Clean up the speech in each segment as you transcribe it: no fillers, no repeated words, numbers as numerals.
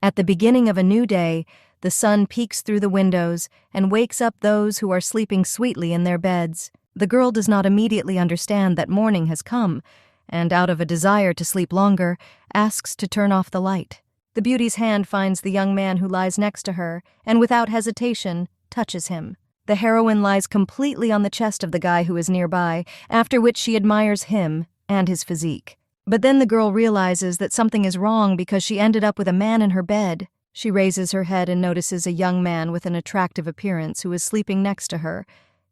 At the beginning of a new day, the sun peeks through the windows and wakes up those who are sleeping sweetly in their beds. The girl does not immediately understand that morning has come, and out of a desire to sleep longer, asks to turn off the light. The beauty's hand finds the young man who lies next to her, and without hesitation, touches him. The heroine lies completely on the chest of the guy who is nearby, after which she admires him and his physique. But then the girl realizes that something is wrong because she ended up with a man in her bed. She raises her head and notices a young man with an attractive appearance who is sleeping next to her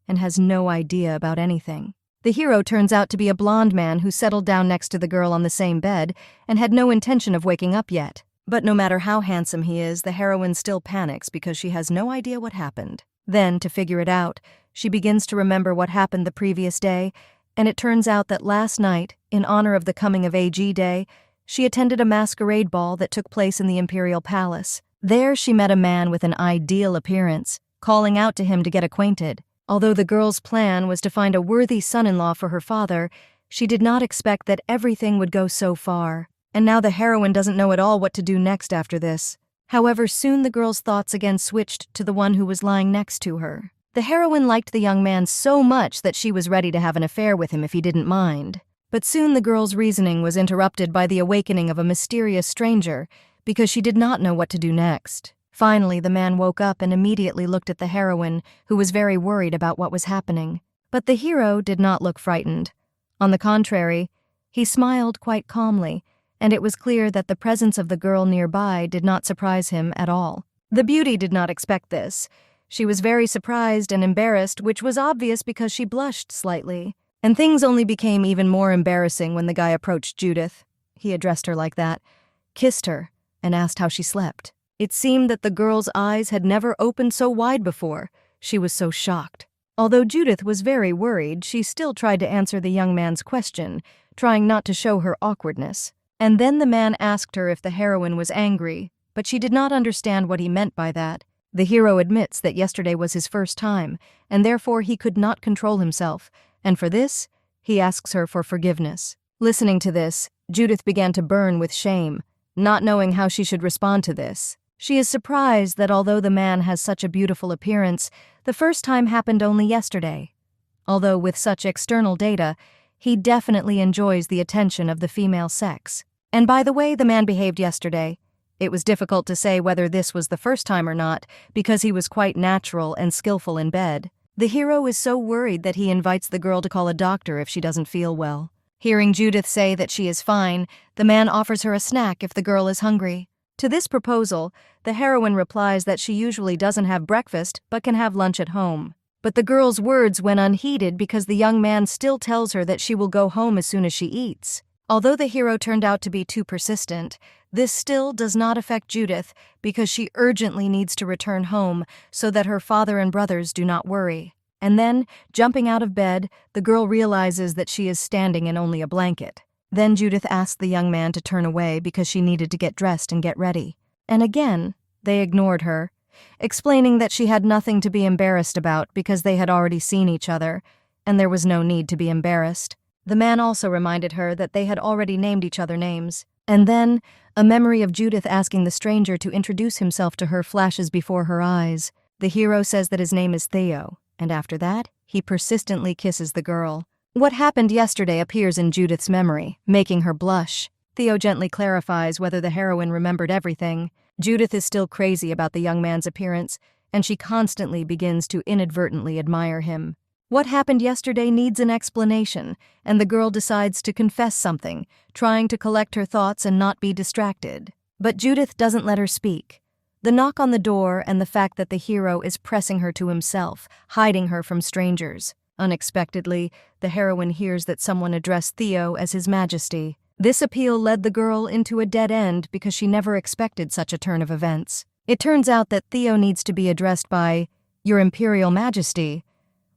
and has no idea about anything. The hero turns out to be a blonde man who settled down next to the girl on the same bed and had no intention of waking up yet. But no matter how handsome he is, the heroine still panics because she has no idea what happened. Then, to figure it out, she begins to remember what happened the previous day, and it turns out that last night, in honor of the coming of AG Day, she attended a masquerade ball that took place in the Imperial Palace. There she met a man with an ideal appearance, calling out to him to get acquainted. Although the girl's plan was to find a worthy son-in-law for her father, she did not expect that everything would go so far. And now the heroine doesn't know at all what to do next after this. However, soon the girl's thoughts again switched to the one who was lying next to her. The heroine liked the young man so much that she was ready to have an affair with him if he didn't mind. But soon the girl's reasoning was interrupted by the awakening of a mysterious stranger, because she did not know what to do next. Finally, the man woke up and immediately looked at the heroine, who was very worried about what was happening. But the hero did not look frightened. On the contrary, he smiled quite calmly, and it was clear that the presence of the girl nearby did not surprise him at all. The beauty did not expect this. She was very surprised and embarrassed, which was obvious because she blushed slightly. And things only became even more embarrassing when the guy approached Judith. He addressed her like that, kissed her, and asked how she slept. It seemed that the girl's eyes had never opened so wide before. She was so shocked. Although Judith was very worried, she still tried to answer the young man's question, trying not to show her awkwardness. And then the man asked her if the heroine was angry, but she did not understand what he meant by that. The hero admits that yesterday was his first time, and therefore he could not control himself, and for this, he asks her for forgiveness. Listening to this, Judith began to burn with shame, not knowing how she should respond to this. She is surprised that although the man has such a beautiful appearance, the first time happened only yesterday. Although with such external data, he definitely enjoys the attention of the female sex. And by the way the man behaved yesterday, it was difficult to say whether this was the first time or not, because he was quite natural and skillful in bed. The hero is so worried that he invites the girl to call a doctor if she doesn't feel well. Hearing Judith say that she is fine, the man offers her a snack if the girl is hungry. To this proposal, the heroine replies that she usually doesn't have breakfast but can have lunch at home. But the girl's words went unheeded because the young man still tells her that she will go home as soon as she eats. Although the hero turned out to be too persistent, this still does not affect Judith because she urgently needs to return home so that her father and brothers do not worry. And then, jumping out of bed, the girl realizes that she is standing in only a blanket. Then Judith asked the young man to turn away because she needed to get dressed and get ready. And again, they ignored her, explaining that she had nothing to be embarrassed about because they had already seen each other, and there was no need to be embarrassed. The man also reminded her that they had already named each other names. And then, a memory of Judith asking the stranger to introduce himself to her flashes before her eyes. The hero says that his name is Theo, and after that, he persistently kisses the girl. What happened yesterday appears in Judith's memory, making her blush. Theo gently clarifies whether the heroine remembered everything. Judith is still crazy about the young man's appearance, and she constantly begins to inadvertently admire him. What happened yesterday needs an explanation, and the girl decides to confess something, trying to collect her thoughts and not be distracted. But Judith doesn't let her speak. The knock on the door and the fact that the hero is pressing her to himself, hiding her from strangers. Unexpectedly, the heroine hears that someone addressed Theo as His Majesty. This appeal led the girl into a dead end because she never expected such a turn of events. It turns out that Theo needs to be addressed by Your Imperial Majesty,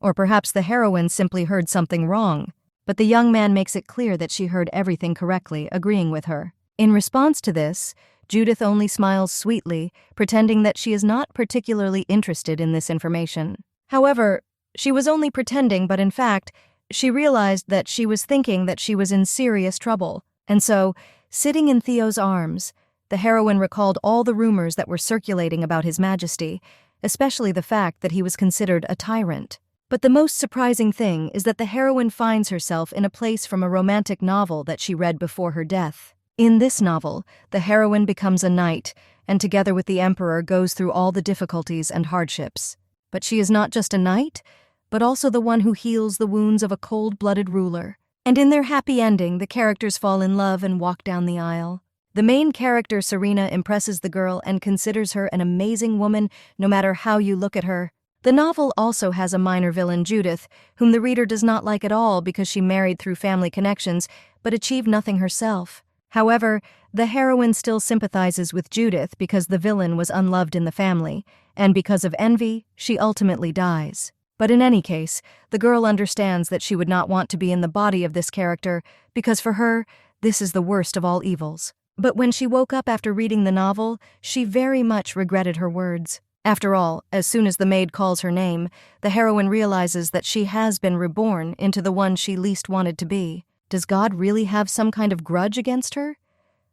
or perhaps the heroine simply heard something wrong, but the young man makes it clear that she heard everything correctly, agreeing with her. In response to this, Judith only smiles sweetly, pretending that she is not particularly interested in this information. However, she was only pretending, but in fact, she realized that she was thinking that she was in serious trouble, and so, sitting in Theo's arms, the heroine recalled all the rumors that were circulating about His Majesty, especially the fact that he was considered a tyrant. But the most surprising thing is that the heroine finds herself in a place from a romantic novel that she read before her death. In this novel, the heroine becomes a knight, and together with the emperor goes through all the difficulties and hardships. But she is not just a knight, but also the one who heals the wounds of a cold-blooded ruler. And in their happy ending, the characters fall in love and walk down the aisle. The main character, Serena, impresses the girl and considers her an amazing woman no matter how you look at her. The novel also has a minor villain, Judith, whom the reader does not like at all because she married through family connections but achieved nothing herself. However, the heroine still sympathizes with Judith because the villain was unloved in the family, and because of envy, she ultimately dies. But in any case, the girl understands that she would not want to be in the body of this character because for her, this is the worst of all evils. But when she woke up after reading the novel, she very much regretted her words. After all, as soon as the maid calls her name, the heroine realizes that she has been reborn into the one she least wanted to be. Does God really have some kind of grudge against her?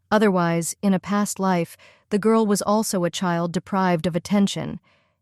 Otherwise, in a past life, the girl was also a child deprived of attention,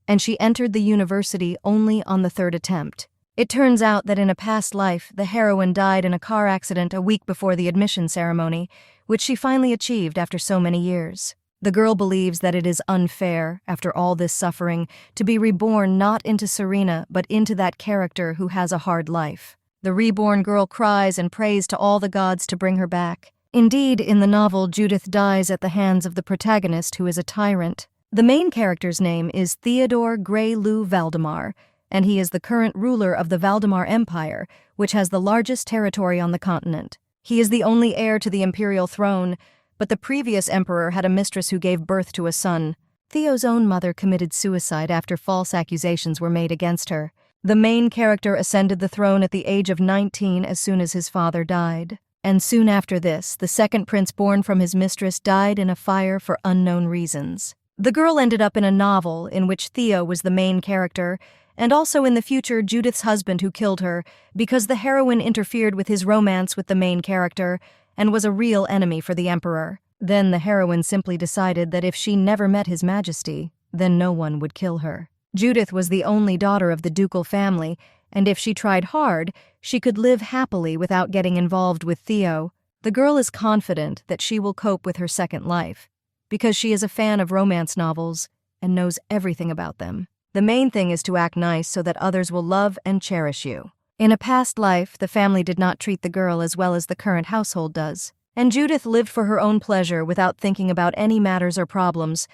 and she entered the university only on the third attempt. It turns out that in a past life, the heroine died in a car accident a week before the admission ceremony, which she finally achieved after so many years. The girl believes that it is unfair, after all this suffering, to be reborn not into Serena but into that character who has a hard life. The reborn girl cries and prays to all the gods to bring her back. Indeed, in the novel, Judith dies at the hands of the protagonist, who is a tyrant. The main character's name is Theodore Grey-Lou Valdemar, and he is the current ruler of the Valdemar Empire, which has the largest territory on the continent. He is the only heir to the imperial throne, but the previous emperor had a mistress who gave birth to a son. Theo's own mother committed suicide after false accusations were made against her. The main character ascended the throne at the age of 19 as soon as his father died. And soon after this, the second prince born from his mistress died in a fire for unknown reasons. The girl ended up in a novel in which Theo was the main character, and also in the future Judith's husband who killed her because the heroine interfered with his romance with the main character and was a real enemy for the emperor. Then the heroine simply decided that if she never met His Majesty, then no one would kill her. Judith was the only daughter of the ducal family, and if she tried hard, she could live happily without getting involved with Theo. The girl is confident that she will cope with her second life, because she is a fan of romance novels and knows everything about them. The main thing is to act nice so that others will love and cherish you. In a past life, the family did not treat the girl as well as the current household does, and Judith lived for her own pleasure without thinking about any matters or problems,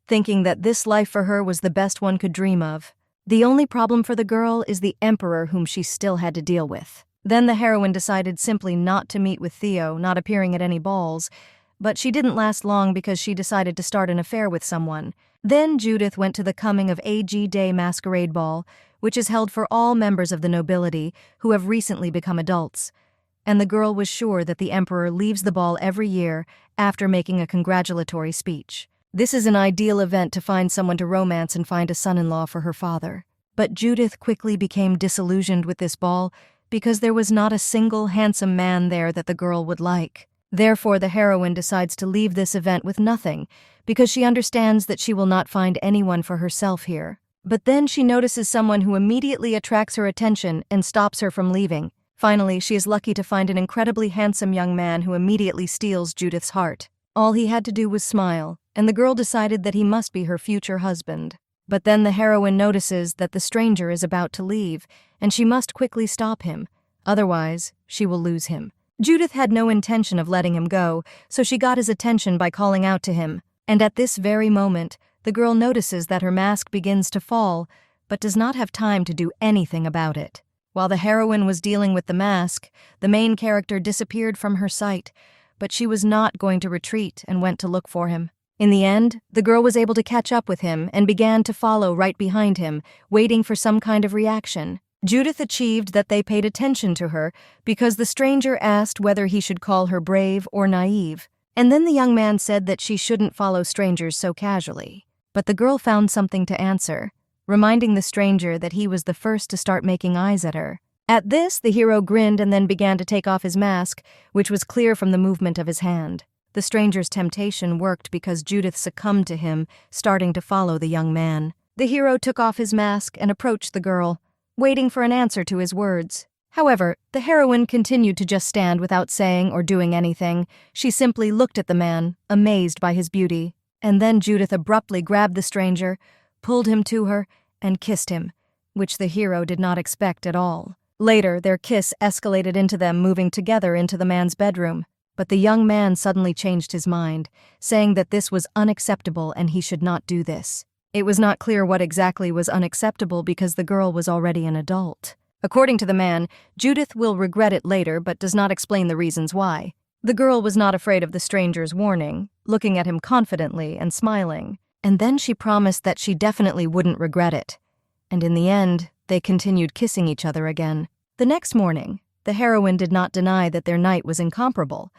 thinking that this life for her was the best one could dream of. The only problem for the girl is the emperor whom she still had to deal with. Then the heroine decided simply not to meet with Theo, not appearing at any balls, but she didn't last long because she decided to start an affair with someone. Then Judith went to the coming-of-age day masquerade ball, which is held for all members of the nobility who have recently become adults. And the girl was sure that the emperor leaves the ball every year after making a congratulatory speech. This is an ideal event to find someone to romance and find a son-in-law for her father. But Judith quickly became disillusioned with this ball because there was not a single handsome man there that the girl would like. Therefore, the heroine decides to leave this event with nothing because she understands that she will not find anyone for herself here. But then she notices someone who immediately attracts her attention and stops her from leaving. Finally, she is lucky to find an incredibly handsome young man who immediately steals Judith's heart. All he had to do was smile, and the girl decided that he must be her future husband. But then the heroine notices that the stranger is about to leave, and she must quickly stop him. Otherwise, she will lose him. Judith had no intention of letting him go, so she got his attention by calling out to him. And at this very moment, the girl notices that her mask begins to fall, but does not have time to do anything about it. While the heroine was dealing with the mask, the main character disappeared from her sight, but she was not going to retreat and went to look for him. In the end, the girl was able to catch up with him and began to follow right behind him, waiting for some kind of reaction. Judith achieved that they paid attention to her because the stranger asked whether he should call her brave or naive, and then the young man said that she shouldn't follow strangers so casually. But the girl found something to answer, reminding the stranger that he was the first to start making eyes at her. At this, the hero grinned and then began to take off his mask, which was clear from the movement of his hand. The stranger's temptation worked because Judith succumbed to him, starting to follow the young man. The hero took off his mask and approached the girl, waiting for an answer to his words. However, the heroine continued to just stand without saying or doing anything. She simply looked at the man, amazed by his beauty. And then Judith abruptly grabbed the stranger, pulled him to her, and kissed him, which the hero did not expect at all. Later, their kiss escalated into them moving together into the man's bedroom. But the young man suddenly changed his mind, saying that this was unacceptable and he should not do this. It was not clear what exactly was unacceptable because the girl was already an adult. According to the man, Judith will regret it later but does not explain the reasons why. The girl was not afraid of the stranger's warning, looking at him confidently and smiling. And then she promised that she definitely wouldn't regret it. And in the end, they continued kissing each other again. The next morning, the heroine did not deny that their night was incomparable.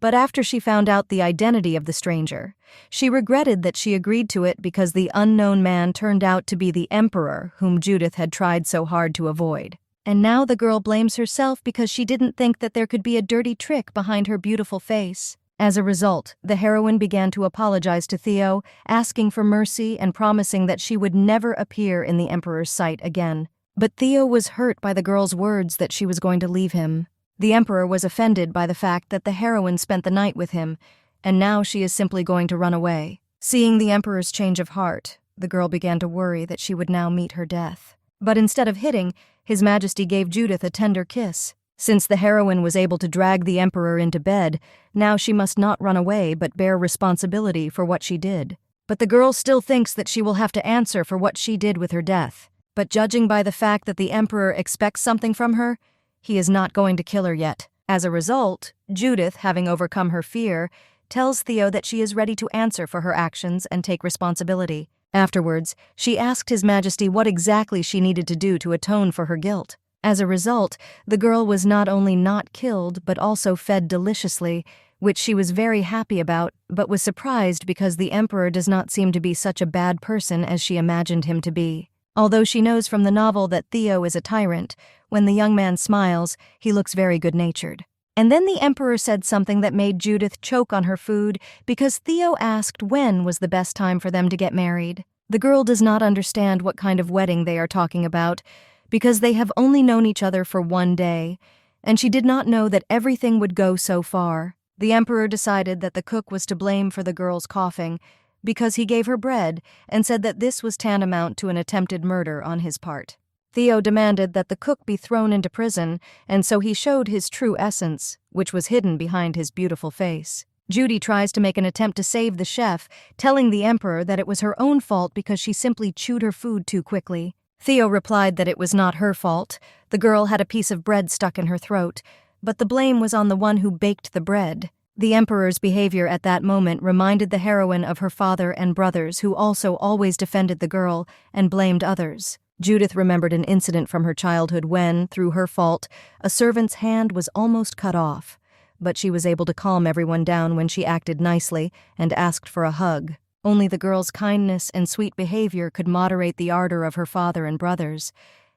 But after she found out the identity of the stranger, she regretted that she agreed to it because the unknown man turned out to be the emperor whom Judith had tried so hard to avoid. And now the girl blames herself because she didn't think that there could be a dirty trick behind her beautiful face. As a result, the heroine began to apologize to Theo, asking for mercy and promising that she would never appear in the emperor's sight again. But Theo was hurt by the girl's words that she was going to leave him. The emperor was offended by the fact that the heroine spent the night with him, and now she is simply going to run away. Seeing the emperor's change of heart, the girl began to worry that she would now meet her death. But instead of hitting, His Majesty gave Judith a tender kiss. Since the heroine was able to drag the emperor into bed, now she must not run away but bear responsibility for what she did. But the girl still thinks that she will have to answer for what she did with her death. But judging by the fact that the emperor expects something from her, he is not going to kill her yet. As a result, Judith, having overcome her fear, tells Theo that she is ready to answer for her actions and take responsibility. Afterwards, she asked His Majesty what exactly she needed to do to atone for her guilt. As a result, the girl was not only not killed but also fed deliciously, which she was very happy about, but was surprised because the emperor does not seem to be such a bad person as she imagined him to be. Although she knows from the novel that Theo is a tyrant, when the young man smiles, he looks very good-natured. And then the emperor said something that made Judith choke on her food because Theo asked when was the best time for them to get married. The girl does not understand what kind of wedding they are talking about because they have only known each other for one day, and she did not know that everything would go so far. The emperor decided that the cook was to blame for the girl's coughing because he gave her bread and said that this was tantamount to an attempted murder on his part. Theo demanded that the cook be thrown into prison, and so he showed his true essence, which was hidden behind his beautiful face. Judy tries to make an attempt to save the chef, telling the emperor that it was her own fault because she simply chewed her food too quickly. Theo replied that it was not her fault. The girl had a piece of bread stuck in her throat, but the blame was on the one who baked the bread. The emperor's behavior at that moment reminded the heroine of her father and brothers who also always defended the girl and blamed others. Judith remembered an incident from her childhood when, through her fault, a servant's hand was almost cut off, but she was able to calm everyone down when she acted nicely and asked for a hug. Only the girl's kindness and sweet behavior could moderate the ardor of her father and brothers,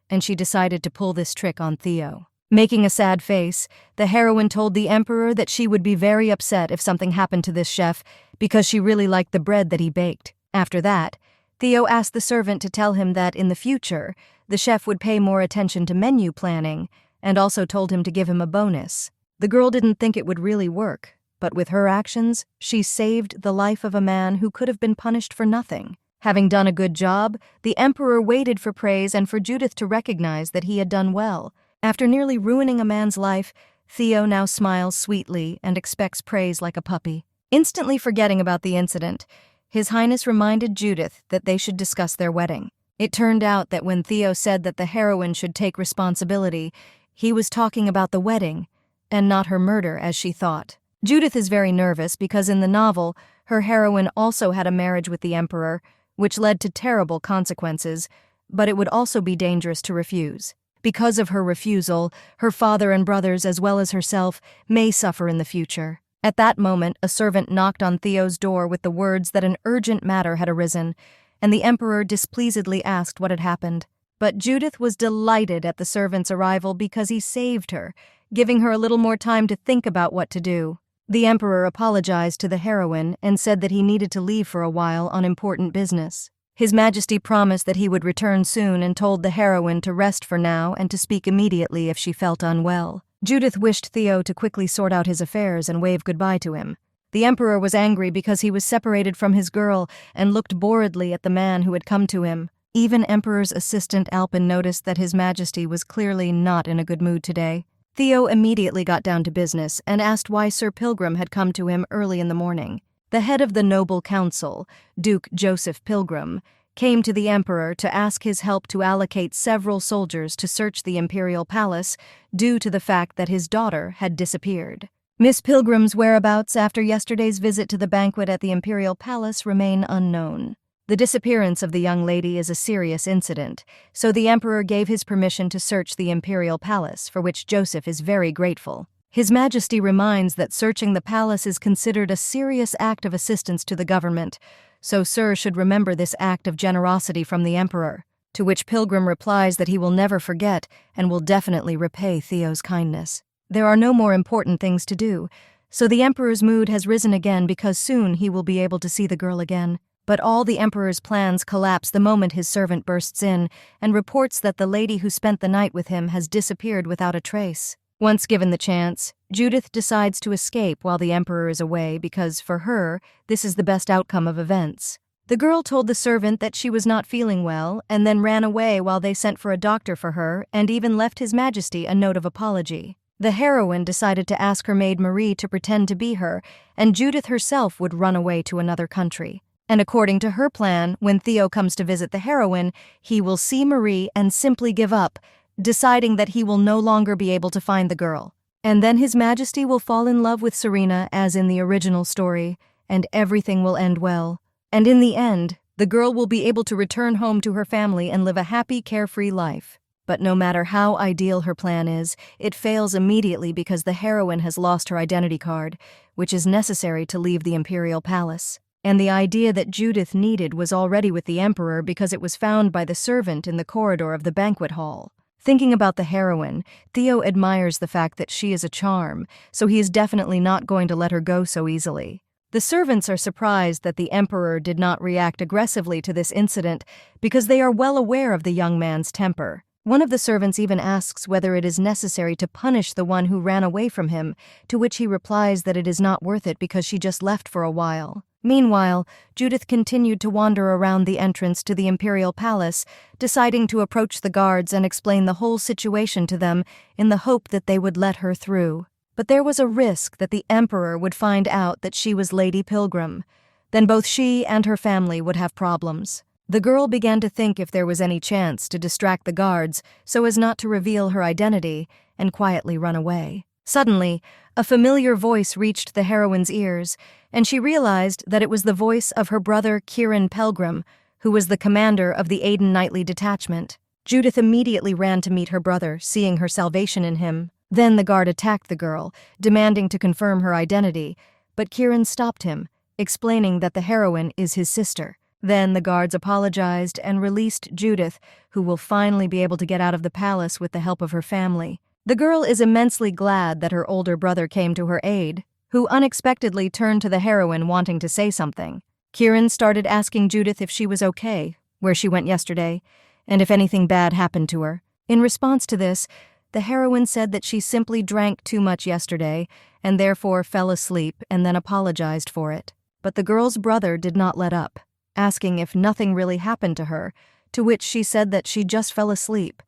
and she decided to pull this trick on Theo. Making a sad face, the heroine told the emperor that she would be very upset if something happened to this chef because she really liked the bread that he baked. After that, Theo asked the servant to tell him that in the future, the chef would pay more attention to menu planning and also told him to give him a bonus. The girl didn't think it would really work, but with her actions, she saved the life of a man who could have been punished for nothing. Having done a good job, the emperor waited for praise and for Judith to recognize that he had done well. After nearly ruining a man's life, Theo now smiles sweetly and expects praise like a puppy. Instantly forgetting about the incident, His Highness reminded Judith that they should discuss their wedding. It turned out that when Theo said that the heroine should take responsibility, he was talking about the wedding, and not her murder as she thought. Judith is very nervous because in the novel, her heroine also had a marriage with the emperor, which led to terrible consequences, but it would also be dangerous to refuse. Because of her refusal, her father and brothers as well as herself may suffer in the future. At that moment, a servant knocked on Theo's door with the words that an urgent matter had arisen, and the emperor displeasedly asked what had happened. But Judith was delighted at the servant's arrival because he saved her, giving her a little more time to think about what to do. The emperor apologized to the heroine and said that he needed to leave for a while on important business. His Majesty promised that he would return soon and told the heroine to rest for now and to speak immediately if she felt unwell. Judith wished Theo to quickly sort out his affairs and wave goodbye to him. The emperor was angry because he was separated from his girl and looked boredly at the man who had come to him. Even Emperor's assistant Alpin noticed that His Majesty was clearly not in a good mood today. Theo immediately got down to business and asked why Sir Pilgrim had come to him early in the morning. The head of the noble council, Duke Joseph Pilgrim, came to the emperor to ask his help to allocate several soldiers to search the imperial palace due to the fact that his daughter had disappeared. Miss Pilgrim's whereabouts after yesterday's visit to the banquet at the imperial palace remain unknown. The disappearance of the young lady is a serious incident, so the emperor gave his permission to search the imperial palace, for which Joseph is very grateful. His Majesty reminds that searching the palace is considered a serious act of assistance to the government, so Sir should remember this act of generosity from the emperor, to which Pilgrim replies that he will never forget and will definitely repay Theo's kindness. There are no more important things to do, so the emperor's mood has risen again because soon he will be able to see the girl again. But all the emperor's plans collapse the moment his servant bursts in and reports that the lady who spent the night with him has disappeared without a trace. Once given the chance, Judith decides to escape while the emperor is away because, for her, this is the best outcome of events. The girl told the servant that she was not feeling well and then ran away while they sent for a doctor for her and even left His Majesty a note of apology. The heroine decided to ask her maid Marie to pretend to be her, and Judith herself would run away to another country. And according to her plan, when Theo comes to visit the heroine, he will see Marie and simply give up, deciding that he will no longer be able to find the girl. And then His Majesty will fall in love with Serena as in the original story, and everything will end well. And in the end, the girl will be able to return home to her family and live a happy, carefree life. But no matter how ideal her plan is, it fails immediately because the heroine has lost her identity card, which is necessary to leave the imperial palace. And the idea that Judith needed was already with the emperor because it was found by the servant in the corridor of the banquet hall. Thinking about the heroine, Theo admires the fact that she is a charm, so he is definitely not going to let her go so easily. The servants are surprised that the emperor did not react aggressively to this incident because they are well aware of the young man's temper. One of the servants even asks whether it is necessary to punish the one who ran away from him, to which he replies that it is not worth it because she just left for a while. Meanwhile, Judith continued to wander around the entrance to the imperial palace, deciding to approach the guards and explain the whole situation to them in the hope that they would let her through. But there was a risk that the emperor would find out that she was Lady Pilgrim. Then both she and her family would have problems. The girl began to think if there was any chance to distract the guards so as not to reveal her identity and quietly run away. Suddenly, a familiar voice reached the heroine's ears, and she realized that it was the voice of her brother Kieran Pelgrim, who was the commander of the Aiden Knightly detachment. Judith immediately ran to meet her brother, seeing her salvation in him. Then the guard attacked the girl, demanding to confirm her identity, but Kieran stopped him, explaining that the heroine is his sister. Then the guards apologized and released Judith, who will finally be able to get out of the palace with the help of her family. The girl is immensely glad that her older brother came to her aid, who unexpectedly turned to the heroine wanting to say something. Kieran started asking Judith if she was okay, where she went yesterday, and if anything bad happened to her. In response to this, the heroine said that she simply drank too much yesterday and therefore fell asleep and then apologized for it. But the girl's brother did not let up, asking if nothing really happened to her, to which she said that she just fell asleep,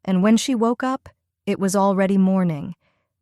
and when she woke up, it was already morning,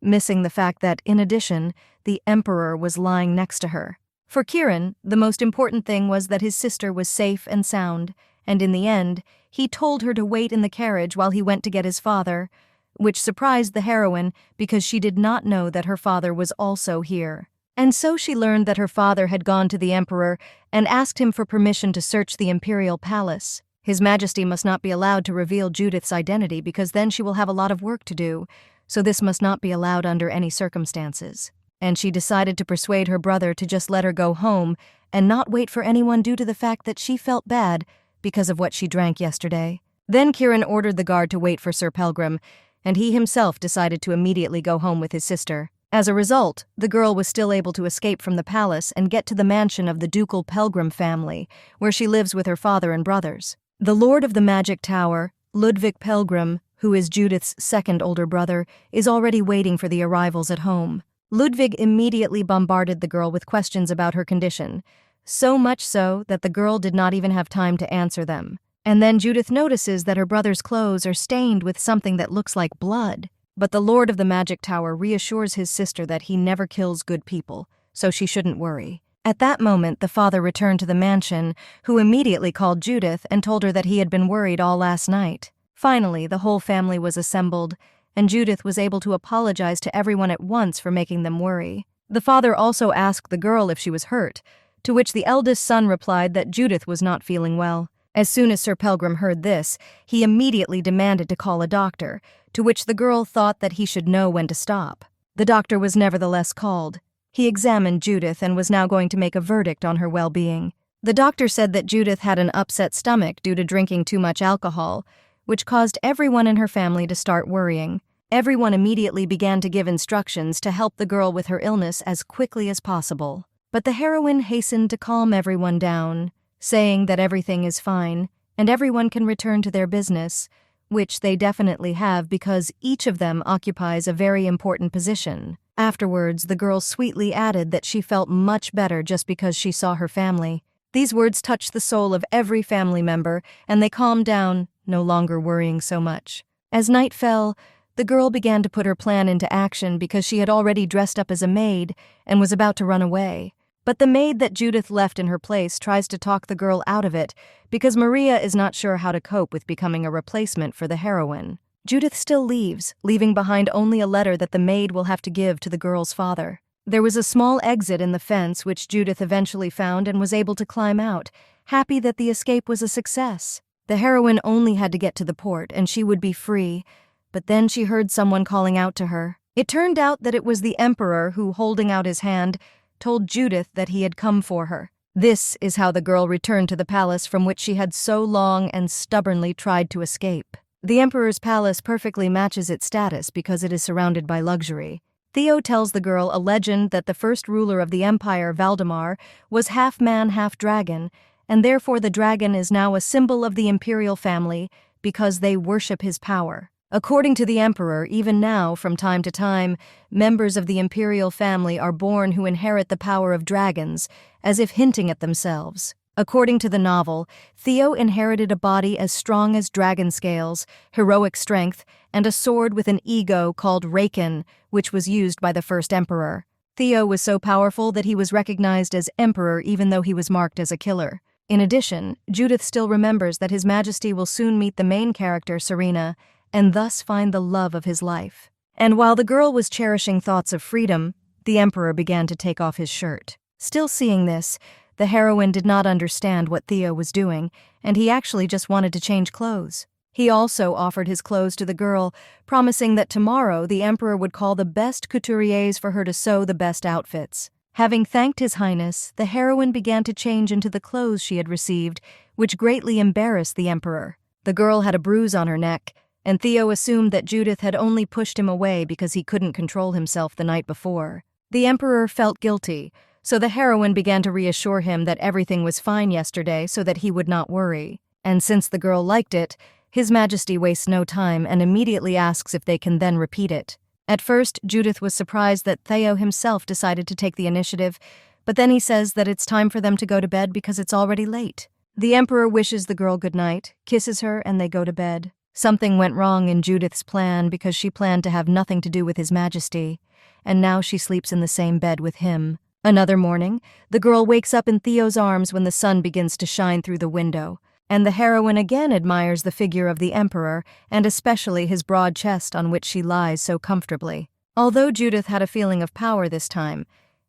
missing the fact that, in addition, the emperor was lying next to her. For Kieran, the most important thing was that his sister was safe and sound, and in the end, he told her to wait in the carriage while he went to get his father, which surprised the heroine because she did not know that her father was also here. And so she learned that her father had gone to the emperor and asked him for permission to search the imperial palace. His Majesty must not be allowed to reveal Judith's identity because then she will have a lot of work to do, so this must not be allowed under any circumstances. And she decided to persuade her brother to just let her go home and not wait for anyone due to the fact that she felt bad because of what she drank yesterday. Then Kieran ordered the guard to wait for Sir Pelgrim, and he himself decided to immediately go home with his sister. As a result, the girl was still able to escape from the palace and get to the mansion of the ducal Pelgrim family, where she lives with her father and brothers. The Lord of the Magic Tower, Ludwig Pelgrim, who is Judith's second older brother, is already waiting for the arrivals at home. Ludwig immediately bombarded the girl with questions about her condition, so much so that the girl did not even have time to answer them. And then Judith notices that her brother's clothes are stained with something that looks like blood. But the Lord of the Magic Tower reassures his sister that he never kills good people, so she shouldn't worry. At that moment, the father returned to the mansion, who immediately called Judith and told her that he had been worried all last night. Finally, the whole family was assembled, and Judith was able to apologize to everyone at once for making them worry. The father also asked the girl if she was hurt, to which the eldest son replied that Judith was not feeling well. As soon as Sir Pelgrim heard this, he immediately demanded to call a doctor, to which the girl thought that he should know when to stop. The doctor was nevertheless called. He examined Judith and was now going to make a verdict on her well-being. The doctor said that Judith had an upset stomach due to drinking too much alcohol, which caused everyone in her family to start worrying. Everyone immediately began to give instructions to help the girl with her illness as quickly as possible. But the heroine hastened to calm everyone down, saying that everything is fine and everyone can return to their business, which they definitely have because each of them occupies a very important position. Afterwards, the girl sweetly added that she felt much better just because she saw her family. These words touched the soul of every family member, and they calmed down, no longer worrying so much. As night fell, the girl began to put her plan into action because she had already dressed up as a maid and was about to run away. But the maid that Judith left in her place tries to talk the girl out of it because Maria is not sure how to cope with becoming a replacement for the heroine. Judith still leaves, leaving behind only a letter that the maid will have to give to the girl's father. There was a small exit in the fence which Judith eventually found and was able to climb out, happy that the escape was a success. The heroine only had to get to the port and she would be free, but then she heard someone calling out to her. It turned out that it was the Emperor who, holding out his hand, told Judith that he had come for her. This is how the girl returned to the palace from which she had so long and stubbornly tried to escape. The Emperor's palace perfectly matches its status because it is surrounded by luxury. Theo tells the girl a legend that the first ruler of the empire, Valdemar, was half man, half dragon, and therefore the dragon is now a symbol of the imperial family because they worship his power. According to the Emperor, even now, from time to time, members of the imperial family are born who inherit the power of dragons, as if hinting at themselves. According to the novel, Theo inherited a body as strong as dragon scales, heroic strength, and a sword with an ego called Raken, which was used by the first emperor. Theo was so powerful that he was recognized as emperor even though he was marked as a killer. In addition, Judith still remembers that His Majesty will soon meet the main character, Serena, and thus find the love of his life. And while the girl was cherishing thoughts of freedom, the emperor began to take off his shirt. Still seeing this, the heroine did not understand what Theo was doing, and he actually just wanted to change clothes. He also offered his clothes to the girl, promising that tomorrow the emperor would call the best couturiers for her to sew the best outfits. Having thanked His Highness, the heroine began to change into the clothes she had received, which greatly embarrassed the emperor. The girl had a bruise on her neck, and Theo assumed that Judith had only pushed him away because he couldn't control himself the night before. The emperor felt guilty, so the heroine began to reassure him that everything was fine yesterday so that he would not worry. And since the girl liked it, His Majesty wastes no time and immediately asks if they can then repeat it. At first, Judith was surprised that Theo himself decided to take the initiative, but then he says that it's time for them to go to bed because it's already late. The emperor wishes the girl good night, kisses her, and they go to bed. Something went wrong in Judith's plan because she planned to have nothing to do with His Majesty, and now she sleeps in the same bed with him. Another morning, the girl wakes up in Theo's arms when the sun begins to shine through the window, and the heroine again admires the figure of the emperor and especially his broad chest on which she lies so comfortably. Although Judith had a feeling of power this time,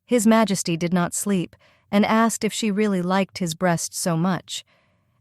His Majesty did not sleep and asked if she really liked his breast so much,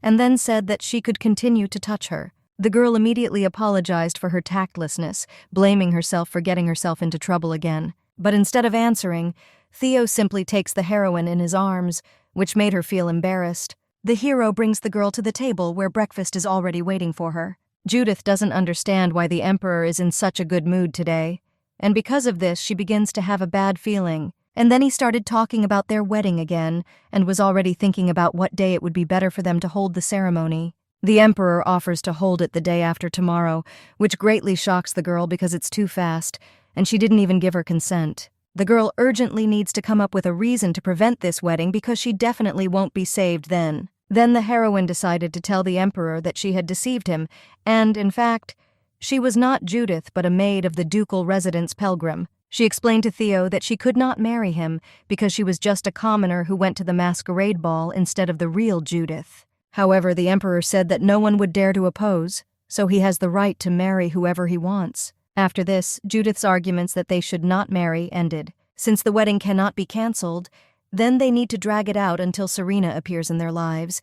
and then said that she could continue to touch her. The girl immediately apologized for her tactlessness, blaming herself for getting herself into trouble again. But instead of answering, Theo simply takes the heroine in his arms, which made her feel embarrassed. The hero brings the girl to the table where breakfast is already waiting for her. Judith doesn't understand why the emperor is in such a good mood today. and because of this she begins to have a bad feeling. And then he started talking about their wedding again, and was already thinking about what day it would be better for them to hold the ceremony. The emperor offers to hold it the day after tomorrow, which greatly shocks the girl because it's too fast, and she didn't even give her consent. The girl urgently needs to come up with a reason to prevent this wedding because she definitely won't be saved then. Then the heroine decided to tell the emperor that she had deceived him, and, in fact, she was not Judith but a maid of the ducal residence Pelgrim. She explained to Theo that she could not marry him because she was just a commoner who went to the masquerade ball instead of the real Judith. However, the emperor said that no one would dare to oppose, so he has the right to marry whoever he wants. After this, Judith's arguments that they should not marry ended. Since the wedding cannot be cancelled, then they need to drag it out until Serena appears in their lives,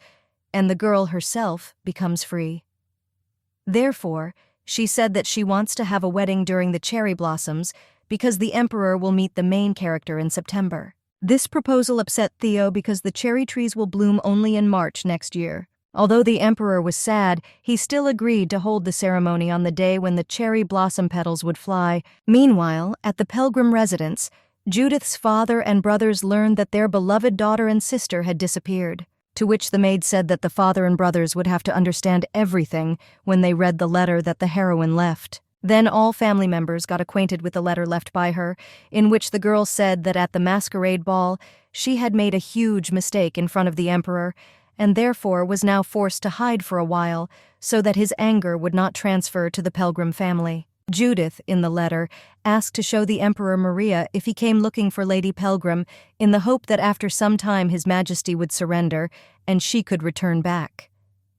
and the girl herself becomes free. Therefore, she said that she wants to have a wedding during the cherry blossoms because the emperor will meet the main character in September. This proposal upset Theo because the cherry trees will bloom only in March next year. Although the emperor was sad, he still agreed to hold the ceremony on the day when the cherry blossom petals would fly. Meanwhile, at the Pelgrim residence, Judith's father and brothers learned that their beloved daughter and sister had disappeared, to which the maid said that the father and brothers would have to understand everything when they read the letter that the heroine left. Then all family members got acquainted with the letter left by her, in which the girl said that at the masquerade ball she had made a huge mistake in front of the emperor, and therefore was now forced to hide for a while so that his anger would not transfer to the Pelgrim family. Judith, in the letter, asked to show the Emperor Maria if he came looking for Lady Pelgrim in the hope that after some time His Majesty would surrender and she could return back.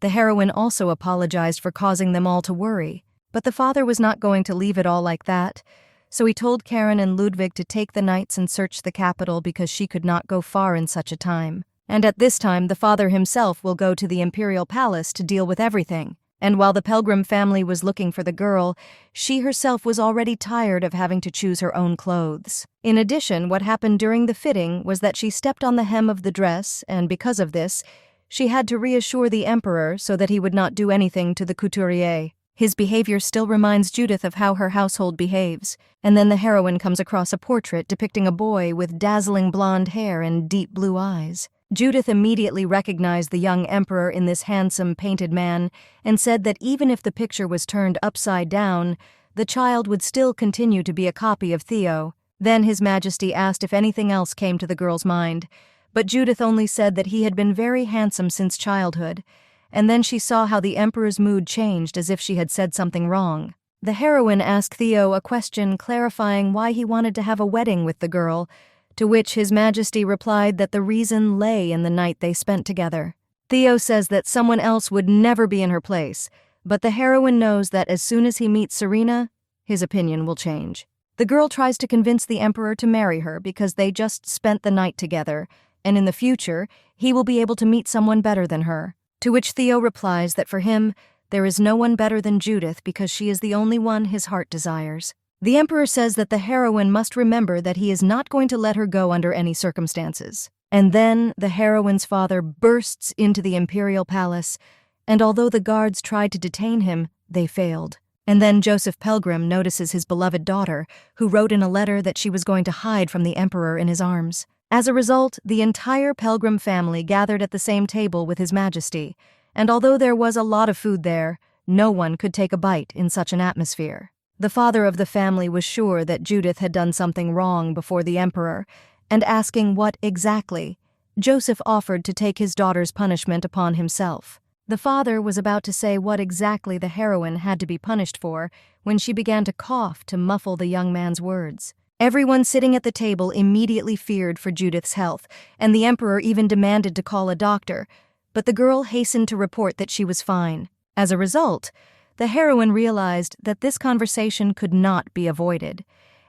The heroine also apologized for causing them all to worry, but the father was not going to leave it all like that, so he told Karen and Ludwig to take the knights and search the capital because she could not go far in such a time. And at this time the father himself will go to the imperial palace to deal with everything. And while the Pelgrim family was looking for the girl, she herself was already tired of having to choose her own clothes. In addition, what happened during the fitting was that she stepped on the hem of the dress, and because of this, she had to reassure the emperor so that he would not do anything to the couturier. His behavior still reminds Judith of how her household behaves, and then the heroine comes across a portrait depicting a boy with dazzling blonde hair and deep blue eyes. Judith immediately recognized the young emperor in this handsome, painted man and said that even if the picture was turned upside down, the child would still continue to be a copy of Theo. Then His Majesty asked if anything else came to the girl's mind, but Judith only said that he had been very handsome since childhood, and then she saw how the emperor's mood changed as if she had said something wrong. The heroine asked Theo a question clarifying why he wanted to have a wedding with the girl, to which His Majesty replied that the reason lay in the night they spent together. Theo says that someone else would never be in her place, but the heroine knows that as soon as he meets Serena, his opinion will change. The girl tries to convince the emperor to marry her because they just spent the night together, and in the future, he will be able to meet someone better than her. To which Theo replies that for him, there is no one better than Judith because she is the only one his heart desires. The emperor says that the heroine must remember that he is not going to let her go under any circumstances. And then the heroine's father bursts into the imperial palace, and although the guards tried to detain him, they failed. And then Joseph Pelgrim notices his beloved daughter, who wrote in a letter that she was going to hide from the emperor in his arms. As a result, the entire Pelgrim family gathered at the same table with His Majesty, and although there was a lot of food there, no one could take a bite in such an atmosphere. The father of the family was sure that Judith had done something wrong before the emperor, and asking what exactly, Joseph offered to take his daughter's punishment upon himself. The father was about to say what exactly the heroine had to be punished for when she began to cough to muffle the young man's words. Everyone sitting at the table immediately feared for Judith's health, and the emperor even demanded to call a doctor, but the girl hastened to report that she was fine. As a result, the heroine realized that this conversation could not be avoided,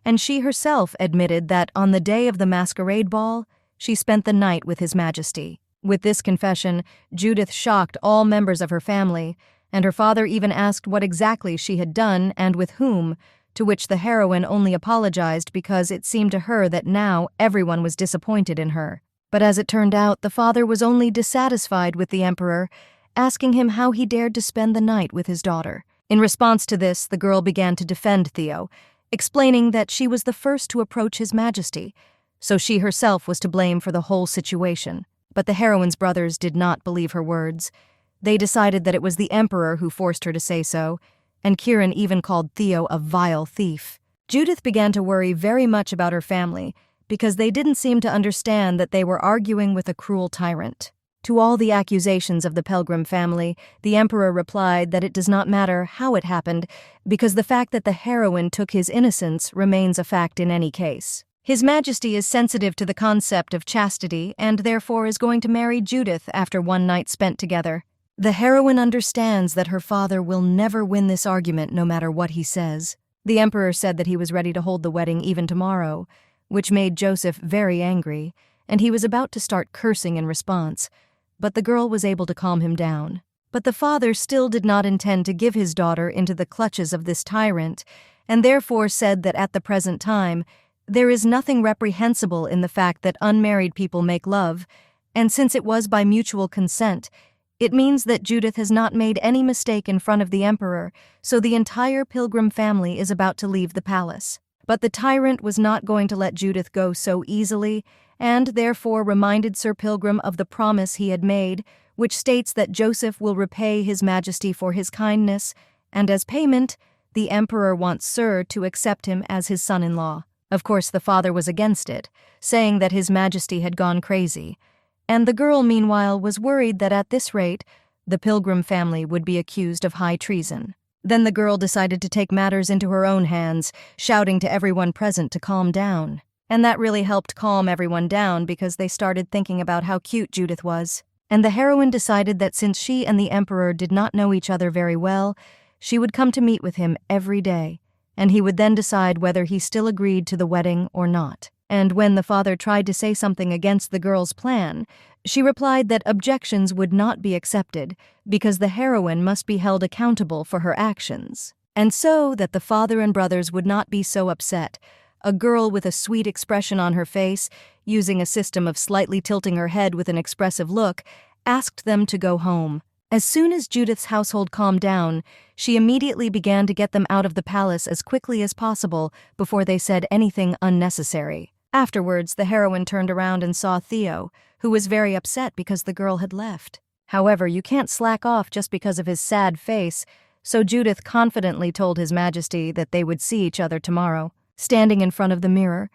and she herself admitted that on the day of the masquerade ball, she spent the night with His Majesty. With this confession, Judith shocked all members of her family, and her father even asked what exactly she had done and with whom, to which the heroine only apologized because it seemed to her that now everyone was disappointed in her. But as it turned out, the father was only dissatisfied with the emperor, asking him how he dared to spend the night with his daughter. In response to this, the girl began to defend Theo, explaining that she was the first to approach His Majesty, so she herself was to blame for the whole situation. But the heroine's brothers did not believe her words. They decided that it was the Emperor who forced her to say so, and Kieran even called Theo a vile thief. Judith began to worry very much about her family because they didn't seem to understand that they were arguing with a cruel tyrant. To all the accusations of the Pelgrim family, the Emperor replied that it does not matter how it happened because the fact that the heroine took his innocence remains a fact in any case. His Majesty is sensitive to the concept of chastity and therefore is going to marry Judith after one night spent together. The heroine understands that her father will never win this argument no matter what he says. The Emperor said that he was ready to hold the wedding even tomorrow, which made Joseph very angry, and he was about to start cursing in response, but the girl was able to calm him down. But the father still did not intend to give his daughter into the clutches of this tyrant, and therefore said that at the present time, there is nothing reprehensible in the fact that unmarried people make love, and since it was by mutual consent, it means that Judith has not made any mistake in front of the Emperor, so the entire Pilgrim family is about to leave the palace. But the tyrant was not going to let Judith go so easily, and therefore reminded Sir Pilgrim of the promise he had made, which states that Joseph will repay His Majesty for his kindness, and as payment, the Emperor wants Sir to accept him as his son-in-law. Of course, the father was against it, saying that His Majesty had gone crazy. And the girl, meanwhile, was worried that at this rate, the Pilgrim family would be accused of high treason. Then the girl decided to take matters into her own hands, shouting to everyone present to calm down. And that really helped calm everyone down because they started thinking about how cute Judith was. And the heroine decided that since she and the Emperor did not know each other very well, she would come to meet with him every day, and he would then decide whether he still agreed to the wedding or not. And when the father tried to say something against the girl's plan, she replied that objections would not be accepted because the heroine must be held accountable for her actions. And so that the father and brothers would not be so upset, a girl with a sweet expression on her face, using a system of slightly tilting her head with an expressive look, asked them to go home. As soon as Judith's household calmed down, she immediately began to get them out of the palace as quickly as possible before they said anything unnecessary. Afterwards, the heroine turned around and saw Theo, who was very upset because the girl had left. However, you can't slack off just because of his sad face, so Judith confidently told His Majesty that they would see each other tomorrow. Standing in front of the mirror,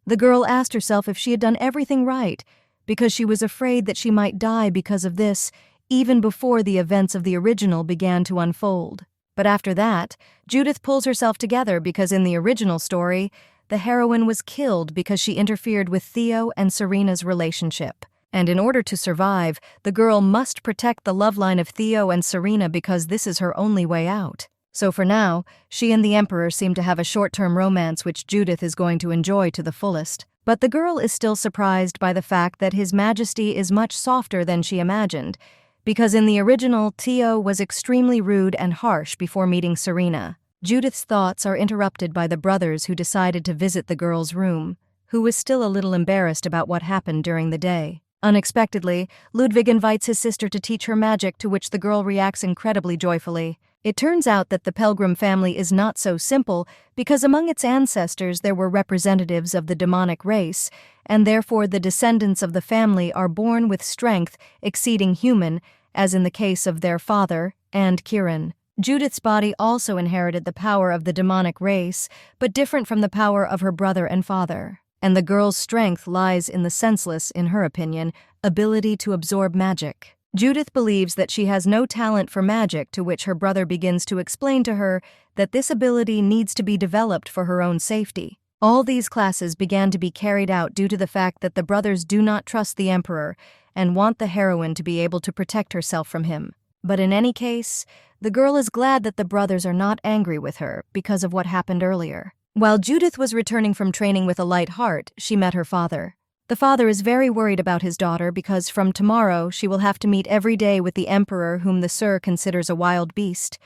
the girl asked herself if she had done everything right, because she was afraid that she might die because of this, even before the events of the original began to unfold. But after that, Judith pulls herself together because in the original story, the heroine was killed because she interfered with Theo and Serena's relationship. And in order to survive, the girl must protect the love line of Theo and Serena because this is her only way out. So for now, she and the Emperor seem to have a short-term romance which Judith is going to enjoy to the fullest. But the girl is still surprised by the fact that His Majesty is much softer than she imagined, because in the original, Theo was extremely rude and harsh before meeting Serena. Judith's thoughts are interrupted by the brothers who decided to visit the girl's room, who was still a little embarrassed about what happened during the day. Unexpectedly, Ludwig invites his sister to teach her magic, to which the girl reacts incredibly joyfully. It turns out that the Pelgrim family is not so simple because among its ancestors there were representatives of the demonic race, and therefore the descendants of the family are born with strength exceeding human, as in the case of their father and Kieran. Judith's body also inherited the power of the demonic race, but different from the power of her brother and father. And the girl's strength lies in the senseless, in her opinion, ability to absorb magic. Judith believes that she has no talent for magic, to which her brother begins to explain to her that this ability needs to be developed for her own safety. All these classes began to be carried out due to the fact that the brothers do not trust the Emperor and want the heroine to be able to protect herself from him. But in any case, the girl is glad that the brothers are not angry with her because of what happened earlier. While Judith was returning from training with a light heart, she met her father. The father is very worried about his daughter because from tomorrow she will have to meet every day with the Emperor, whom the Sir considers a wild beast.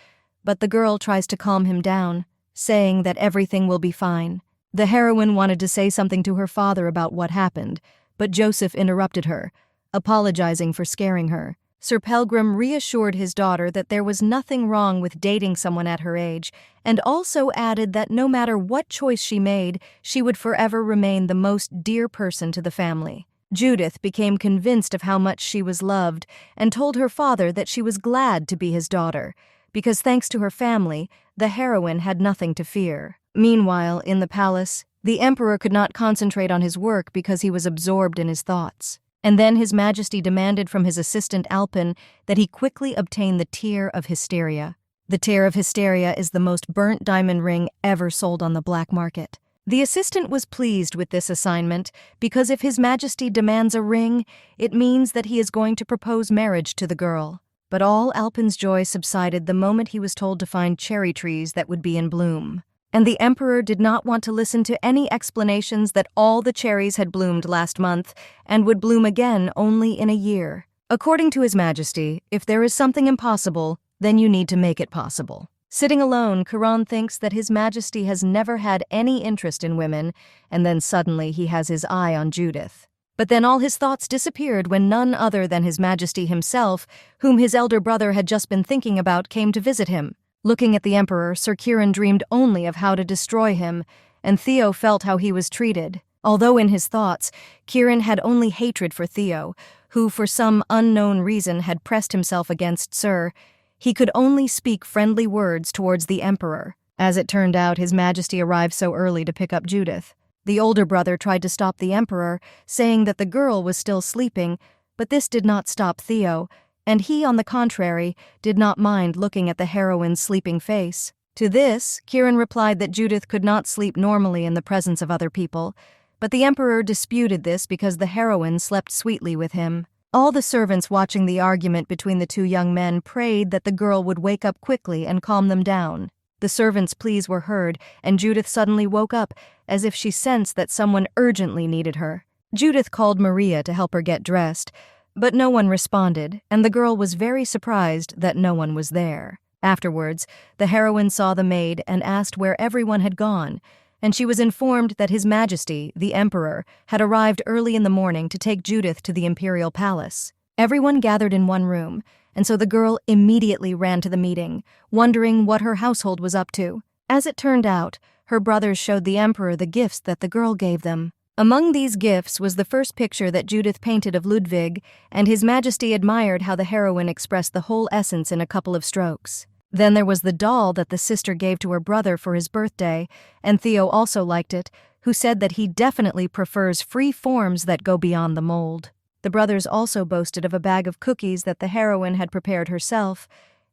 But the girl tries to calm him down, saying that everything will be fine. The heroine wanted to say something to her father about what happened, but Joseph interrupted her, apologizing for scaring her. Sir Pelgrim reassured his daughter that there was nothing wrong with dating someone at her age, and also added that no matter what choice she made, she would forever remain the most dear person to the family. Judith became convinced of how much she was loved and told her father that she was glad to be his daughter, because thanks to her family, the heroine had nothing to fear. Meanwhile, in the palace, the emperor could not concentrate on his work because he was absorbed in his thoughts. And then His Majesty demanded from his assistant Alpin that he quickly obtain the Tear of Hysteria. The Tear of Hysteria is the most burnt diamond ring ever sold on the black market. The assistant was pleased with this assignment because if His Majesty demands a ring, it means that he is going to propose marriage to the girl. But all Alpin's joy subsided the moment he was told to find cherry trees that would be in bloom. And the emperor did not want to listen to any explanations that all the cherries had bloomed last month and would bloom again only in a year. According to His Majesty, if there is something impossible, then you need to make it possible. Sitting alone, Chiron thinks that His Majesty has never had any interest in women, and then suddenly he has his eye on Judith. But then all his thoughts disappeared when none other than His Majesty himself, whom his elder brother had just been thinking about, came to visit him. Looking at the emperor, Sir Chiron dreamed only of how to destroy him, and Theo felt how he was treated. Although in his thoughts, Chiron had only hatred for Theo, who for some unknown reason had pressed himself against Sir, he could only speak friendly words towards the emperor. As it turned out, His Majesty arrived so early to pick up Judith. The older brother tried to stop the emperor, saying that the girl was still sleeping, but this did not stop Theo, and he, on the contrary, did not mind looking at the heroine's sleeping face. To this, Chiron replied that Judith could not sleep normally in the presence of other people, but the emperor disputed this because the heroine slept sweetly with him. All the servants watching the argument between the two young men prayed that the girl would wake up quickly and calm them down. The servants' pleas were heard, and Judith suddenly woke up, as if she sensed that someone urgently needed her. Judith called Maria to help her get dressed, but no one responded, and the girl was very surprised that no one was there. Afterwards, the heroine saw the maid and asked where everyone had gone, and she was informed that His Majesty, the Emperor, had arrived early in the morning to take Judith to the imperial palace. Everyone gathered in one room, and so the girl immediately ran to the meeting, wondering what her household was up to. As it turned out, her brothers showed the Emperor the gifts that the girl gave them. Among these gifts was the first picture that Judith painted of Ludwig, and His Majesty admired how the heroine expressed the whole essence in a couple of strokes. Then there was the doll that the sister gave to her brother for his birthday, and Theo also liked it, who said that he definitely prefers free forms that go beyond the mold. The brothers also boasted of a bag of cookies that the heroine had prepared herself,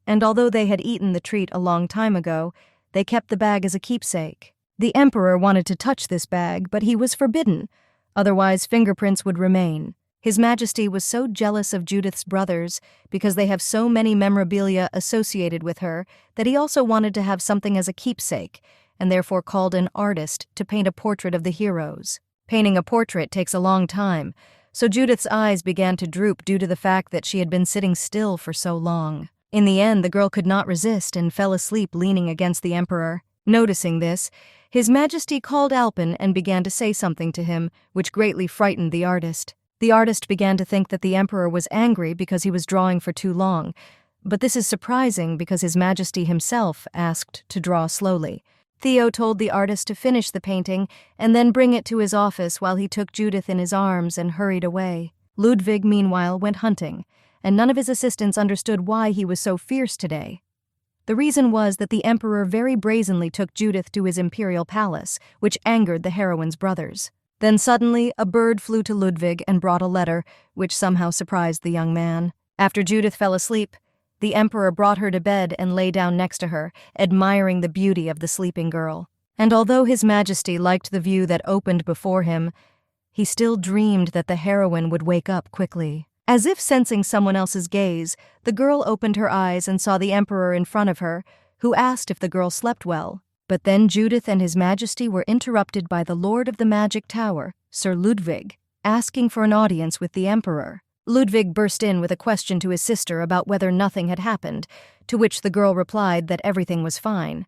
and although they had eaten the treat a long time ago, they kept the bag as a keepsake. The emperor wanted to touch this bag, but he was forbidden, otherwise fingerprints would remain. His Majesty was so jealous of Judith's brothers, because they have so many memorabilia associated with her, that he also wanted to have something as a keepsake, and therefore called an artist to paint a portrait of the heroes. Painting a portrait takes a long time, so Judith's eyes began to droop due to the fact that she had been sitting still for so long. In the end, the girl could not resist and fell asleep leaning against the emperor. Noticing this, His Majesty called Alpin and began to say something to him, which greatly frightened the artist. The artist began to think that the emperor was angry because he was drawing for too long, but this is surprising because His Majesty himself asked to draw slowly. Theo told the artist to finish the painting and then bring it to his office while he took Judith in his arms and hurried away. Ludwig, meanwhile, went hunting, and none of his assistants understood why he was so fierce today. The reason was that the emperor very brazenly took Judith to his imperial palace, which angered the heroine's brothers. Then suddenly, a bird flew to Ludwig and brought a letter, which somehow surprised the young man. After Judith fell asleep, the emperor brought her to bed and lay down next to her, admiring the beauty of the sleeping girl. And although His Majesty liked the view that opened before him, he still dreamed that the heroine would wake up quickly. As if sensing someone else's gaze, the girl opened her eyes and saw the emperor in front of her, who asked if the girl slept well. But then Judith and His Majesty were interrupted by the Lord of the Magic Tower, Sir Ludwig, asking for an audience with the emperor. Ludwig burst in with a question to his sister about whether nothing had happened, to which the girl replied that everything was fine.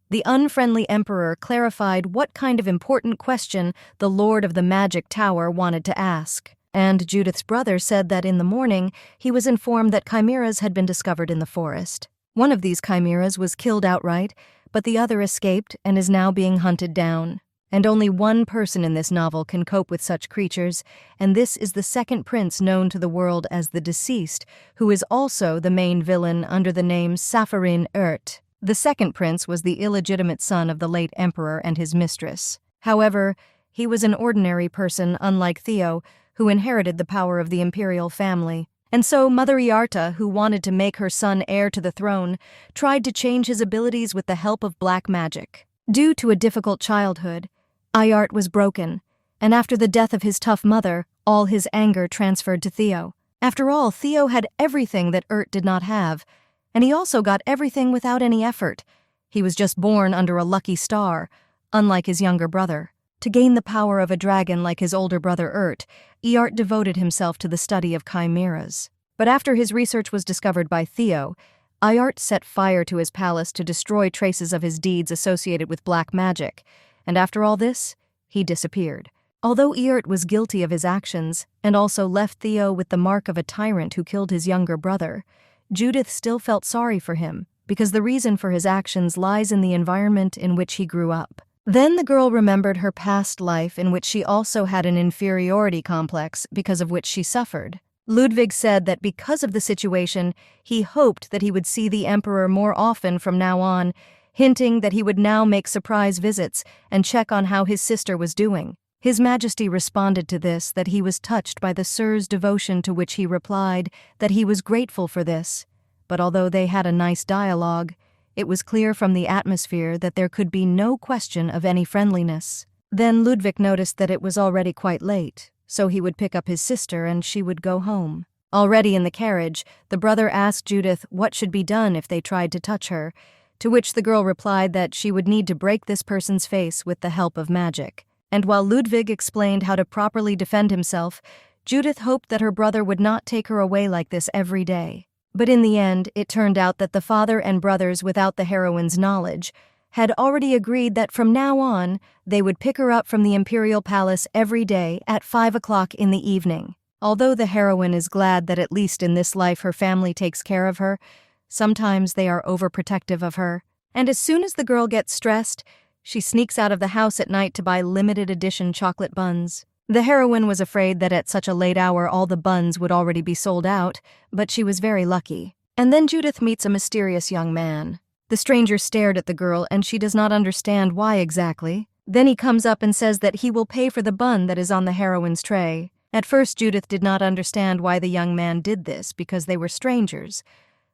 The unfriendly emperor clarified what kind of important question the Lord of the Magic Tower wanted to ask. And Judith's brother said that in the morning he was informed that chimeras had been discovered in the forest. One of these chimeras was killed outright, but the other escaped and is now being hunted down. And only one person in this novel can cope with such creatures, and this is the second prince known to the world as the Deceased, who is also the main villain under the name Safarin Urt. The second prince was the illegitimate son of the late emperor and his mistress. However, he was an ordinary person, unlike Theo, who inherited the power of the imperial family. And so Mother Iarta, who wanted to make her son heir to the throne, tried to change his abilities with the help of black magic. Due to a difficult childhood, Iart was broken, and after the death of his tough mother, all his anger transferred to Theo. After all, Theo had everything that Urt did not have, and he also got everything without any effort. He was just born under a lucky star, unlike his younger brother. To gain the power of a dragon like his older brother Urt, Iart devoted himself to the study of chimeras. But after his research was discovered by Theo, Iart set fire to his palace to destroy traces of his deeds associated with black magic, and after all this, he disappeared. Although Iart was guilty of his actions, and also left Theo with the mark of a tyrant who killed his younger brother, Judith still felt sorry for him, because the reason for his actions lies in the environment in which he grew up. Then the girl remembered her past life in which she also had an inferiority complex because of which she suffered. Ludwig said that because of the situation, he hoped that he would see the emperor more often from now on, hinting that he would now make surprise visits and check on how his sister was doing. His Majesty responded to this that he was touched by the Sir's devotion, to which he replied that he was grateful for this, but although they had a nice dialogue, it was clear from the atmosphere that there could be no question of any friendliness. Then Ludwig noticed that it was already quite late, so he would pick up his sister and she would go home. Already in the carriage, the brother asked Judith what should be done if they tried to touch her, to which the girl replied that she would need to break this person's face with the help of magic. And while Ludwig explained how to properly defend himself, Judith hoped that her brother would not take her away like this every day. But in the end, it turned out that the father and brothers, without the heroine's knowledge, had already agreed that from now on, they would pick her up from the imperial palace every day at 5 o'clock in the evening. Although the heroine is glad that at least in this life her family takes care of her, sometimes they are overprotective of her. And as soon as the girl gets stressed, she sneaks out of the house at night to buy limited edition chocolate buns. The heroine was afraid that at such a late hour all the buns would already be sold out, but she was very lucky. And then Judith meets a mysterious young man. The stranger stared at the girl and she does not understand why exactly. Then he comes up and says that he will pay for the bun that is on the heroine's tray. At first Judith did not understand why the young man did this because they were strangers,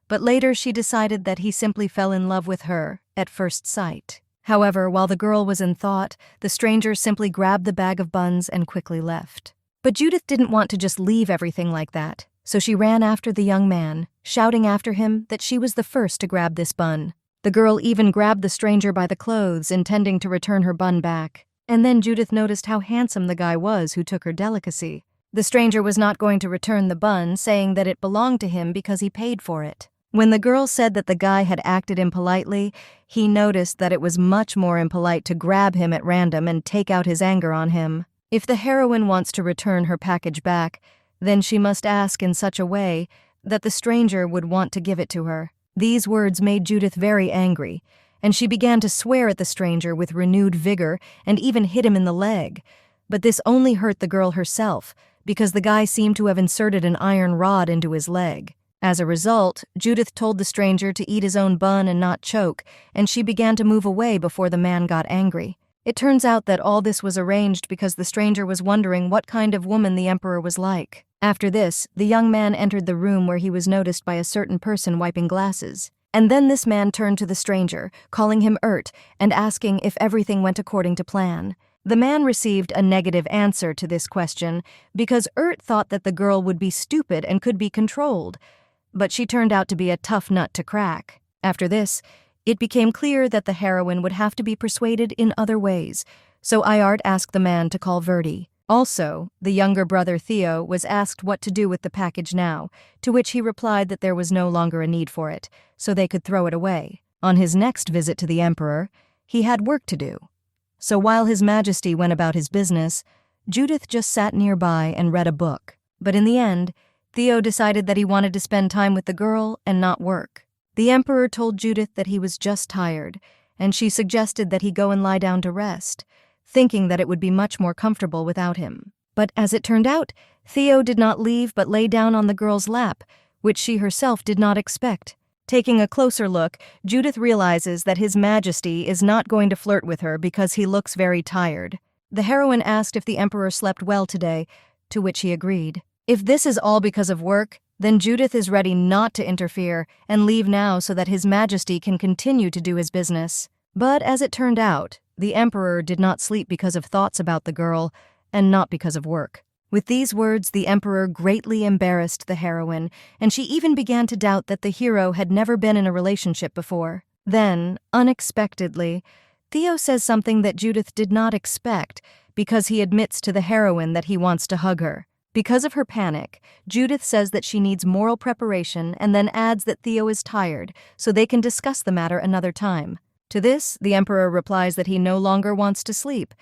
but later she decided that he simply fell in love with her at first sight. However, while the girl was in thought, the stranger simply grabbed the bag of buns and quickly left. But Judith didn't want to just leave everything like that, so she ran after the young man, shouting after him that she was the first to grab this bun. The girl even grabbed the stranger by the clothes, intending to return her bun back. And then Judith noticed how handsome the guy was who took her delicacy. The stranger was not going to return the bun, saying that it belonged to him because he paid for it. When the girl said that the guy had acted impolitely, he noticed that it was much more impolite to grab him at random and take out his anger on him. If the heroine wants to return her package back, then she must ask in such a way that the stranger would want to give it to her. These words made Judith very angry, and she began to swear at the stranger with renewed vigor and even hit him in the leg. But this only hurt the girl herself, because the guy seemed to have inserted an iron rod into his leg. As a result, Judith told the stranger to eat his own bun and not choke, and she began to move away before the man got angry. It turns out that all this was arranged because the stranger was wondering what kind of woman the emperor was like. After this, the young man entered the room where he was noticed by a certain person wiping glasses. And then this man turned to the stranger, calling him Urt, and asking if everything went according to plan. The man received a negative answer to this question because Urt thought that the girl would be stupid and could be controlled. But she turned out to be a tough nut to crack. After this, it became clear that the heroine would have to be persuaded in other ways, so Iart asked the man to call Verdi. Also, the younger brother Theo was asked what to do with the package now, to which he replied that there was no longer a need for it, so they could throw it away. On his next visit to the emperor, he had work to do. So while His Majesty went about his business, Judith just sat nearby and read a book. But in the end, Theo decided that he wanted to spend time with the girl and not work. The Emperor told Judith that he was just tired, and she suggested that he go and lie down to rest, thinking that it would be much more comfortable without him. But as it turned out, Theo did not leave but lay down on the girl's lap, which she herself did not expect. Taking a closer look, Judith realizes that His Majesty is not going to flirt with her because he looks very tired. The heroine asked if the Emperor slept well today, to which he agreed. If this is all because of work, then Judith is ready not to interfere and leave now so that His Majesty can continue to do his business. But as it turned out, the Emperor did not sleep because of thoughts about the girl, and not because of work. With these words, the Emperor greatly embarrassed the heroine, and she even began to doubt that the hero had never been in a relationship before. Then, unexpectedly, Theo says something that Judith did not expect because he admits to the heroine that he wants to hug her. Because of her panic, Judith says that she needs moral preparation and then adds that Theo is tired, so they can discuss the matter another time. To this, the Emperor replies that he no longer wants to sleep,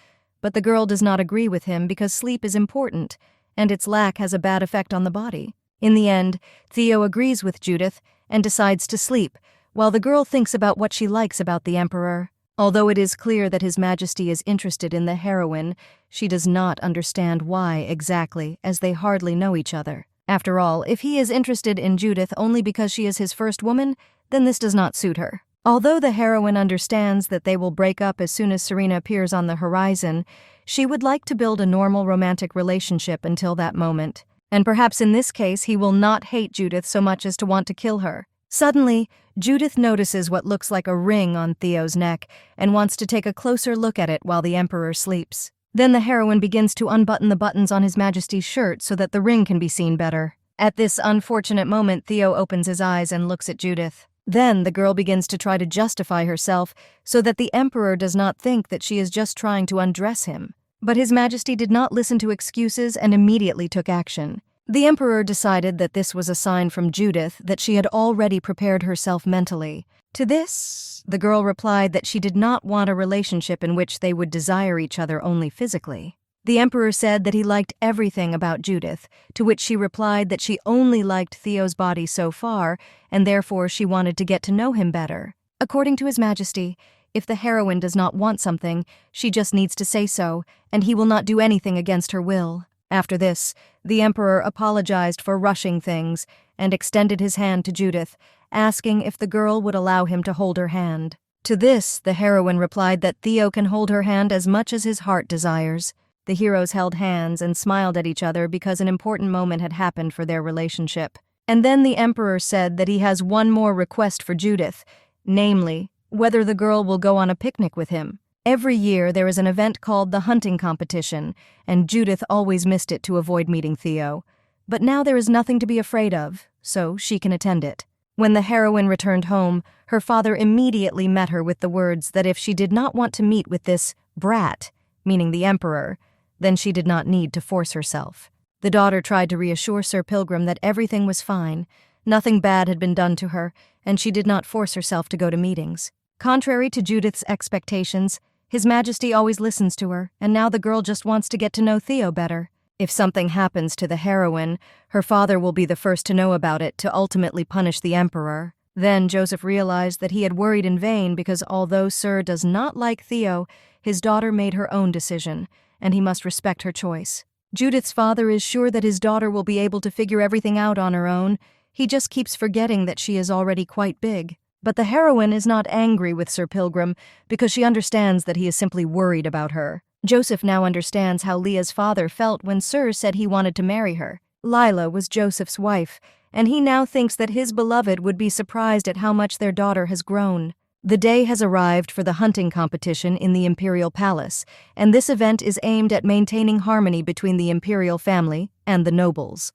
but the girl does not agree with him because sleep is important, and its lack has a bad effect on the body. In the end, Theo agrees with Judith and decides to sleep, while the girl thinks about what she likes about the Emperor. Although it is clear that His Majesty is interested in the heroine, she does not understand why exactly, as they hardly know each other. After all, if he is interested in Judith only because she is his first woman, then this does not suit her. Although the heroine understands that they will break up as soon as Serena appears on the horizon, she would like to build a normal romantic relationship until that moment. And perhaps in this case he will not hate Judith so much as to want to kill her. Suddenly, Judith notices what looks like a ring on Theo's neck and wants to take a closer look at it while the Emperor sleeps. Then the heroine begins to unbutton the buttons on His Majesty's shirt so that the ring can be seen better. At this unfortunate moment, Theo opens his eyes and looks at Judith. Then the girl begins to try to justify herself so that the Emperor does not think that she is just trying to undress him. But His Majesty did not listen to excuses and immediately took action. The Emperor decided that this was a sign from Judith that she had already prepared herself mentally. To this, the girl replied that she did not want a relationship in which they would desire each other only physically. The Emperor said that he liked everything about Judith, to which she replied that she only liked Theo's body so far, and therefore she wanted to get to know him better. According to His Majesty, if the heroine does not want something, she just needs to say so, and he will not do anything against her will. After this, the Emperor apologized for rushing things and extended his hand to Judith, asking if the girl would allow him to hold her hand. To this, the heroine replied that Theo can hold her hand as much as his heart desires. The heroes held hands and smiled at each other because an important moment had happened for their relationship. And then the Emperor said that he has one more request for Judith, namely, whether the girl will go on a picnic with him. Every year there is an event called the hunting competition, and Judith always missed it to avoid meeting Theo. But now there is nothing to be afraid of, so she can attend it. When the heroine returned home, her father immediately met her with the words that if she did not want to meet with this brat, meaning the Emperor, then she did not need to force herself. The daughter tried to reassure Sir Pilgrim that everything was fine, nothing bad had been done to her, and she did not force herself to go to meetings. Contrary to Judith's expectations, His Majesty always listens to her, and now the girl just wants to get to know Theo better. If something happens to the heroine, her father will be the first to know about it to ultimately punish the Emperor. Then Joseph realized that he had worried in vain because although Sir does not like Theo, his daughter made her own decision, and he must respect her choice. Judith's father is sure that his daughter will be able to figure everything out on her own. He just keeps forgetting that she is already quite big. But the heroine is not angry with Sir Pilgrim because she understands that he is simply worried about her. Joseph now understands how Leah's father felt when Sir said he wanted to marry her. Lila was Joseph's wife, and he now thinks that his beloved would be surprised at how much their daughter has grown. The day has arrived for the hunting competition in the Imperial Palace, and this event is aimed at maintaining harmony between the imperial family and the nobles.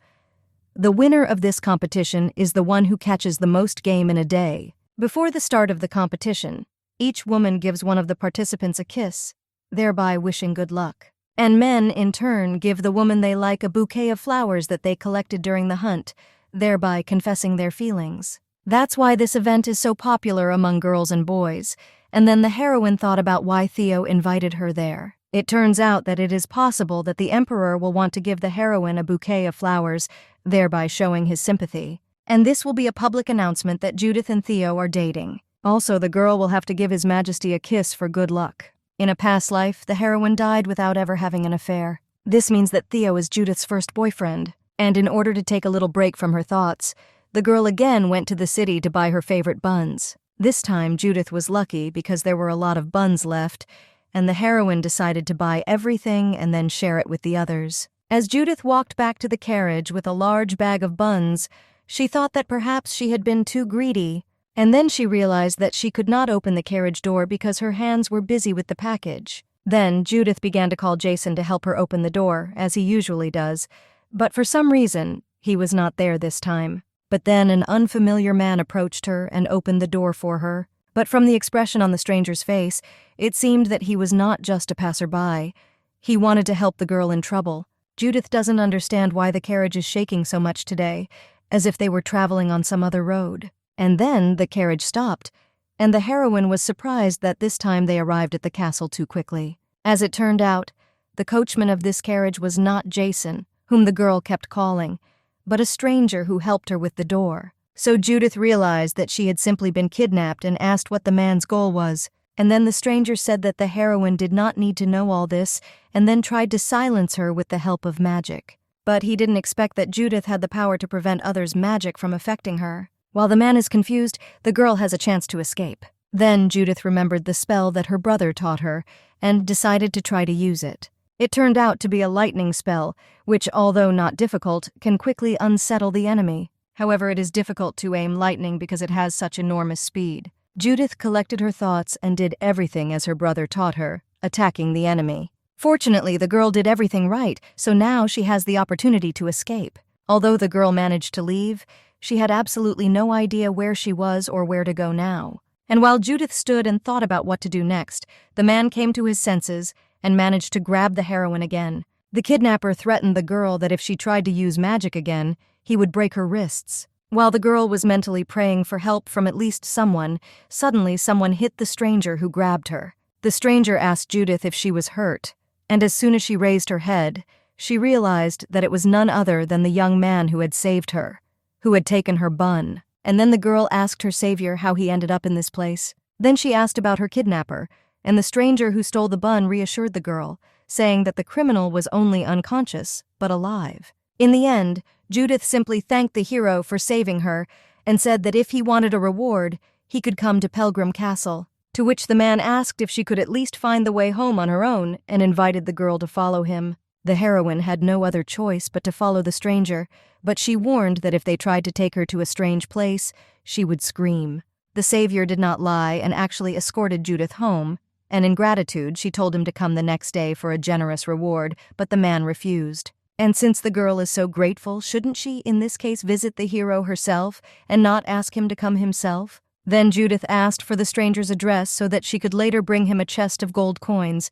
The winner of this competition is the one who catches the most game in a day. Before the start of the competition, each woman gives one of the participants a kiss, thereby wishing good luck. And men, in turn, give the woman they like a bouquet of flowers that they collected during the hunt, thereby confessing their feelings. That's why this event is so popular among girls and boys, and then the heroine thought about why Theo invited her there. It turns out that it is possible that the Emperor will want to give the heroine a bouquet of flowers, thereby showing his sympathy. And this will be a public announcement that Judith and Theo are dating. Also, the girl will have to give His Majesty a kiss for good luck. In a past life, the heroine died without ever having an affair. This means that Theo is Judith's first boyfriend. And in order to take a little break from her thoughts, the girl again went to the city to buy her favorite buns. This time, Judith was lucky because there were a lot of buns left, and the heroine decided to buy everything and then share it with the others. As Judith walked back to the carriage with a large bag of buns, she thought that perhaps she had been too greedy, and then she realized that she could not open the carriage door because her hands were busy with the package. Then Judith began to call Jason to help her open the door, as he usually does, but for some reason, he was not there this time. But then an unfamiliar man approached her and opened the door for her. But from the expression on the stranger's face, it seemed that he was not just a passerby. He wanted to help the girl in trouble. Judith doesn't understand why the carriage is shaking so much today, as if they were traveling on some other road. And then the carriage stopped, and the heroine was surprised that this time they arrived at the castle too quickly. As it turned out, the coachman of this carriage was not Jason, whom the girl kept calling, but a stranger who helped her with the door. So Judith realized that she had simply been kidnapped and asked what the man's goal was. And then the stranger said that the heroine did not need to know all this, and then tried to silence her with the help of magic. But he didn't expect that Judith had the power to prevent others' magic from affecting her. While the man is confused, the girl has a chance to escape. Then Judith remembered the spell that her brother taught her, and decided to try to use it. It turned out to be a lightning spell, which, although not difficult, can quickly unsettle the enemy. However, it is difficult to aim lightning because it has such enormous speed. Judith collected her thoughts and did everything as her brother taught her, attacking the enemy. Fortunately, the girl did everything right, so now she has the opportunity to escape. Although the girl managed to leave, she had absolutely no idea where she was or where to go now. And while Judith stood and thought about what to do next, the man came to his senses and managed to grab the heroine again. The kidnapper threatened the girl that if she tried to use magic again, he would break her wrists. While the girl was mentally praying for help from at least someone, suddenly someone hit the stranger who grabbed her. The stranger asked Judith if she was hurt, and as soon as she raised her head, she realized that it was none other than the young man who had saved her, who had taken her bun. And then the girl asked her savior how he ended up in this place. Then she asked about her kidnapper, and the stranger who stole the bun reassured the girl, saying that the criminal was only unconscious, but alive. In the end, Judith simply thanked the hero for saving her and said that if he wanted a reward, he could come to Pelgrim Castle, to which the man asked if she could at least find the way home on her own and invited the girl to follow him. The heroine had no other choice but to follow the stranger, but she warned that if they tried to take her to a strange place, she would scream. The savior did not lie and actually escorted Judith home, and in gratitude she told him to come the next day for a generous reward, but the man refused. And since the girl is so grateful, shouldn't she, in this case, visit the hero herself and not ask him to come himself? Then Judith asked for the stranger's address so that she could later bring him a chest of gold coins,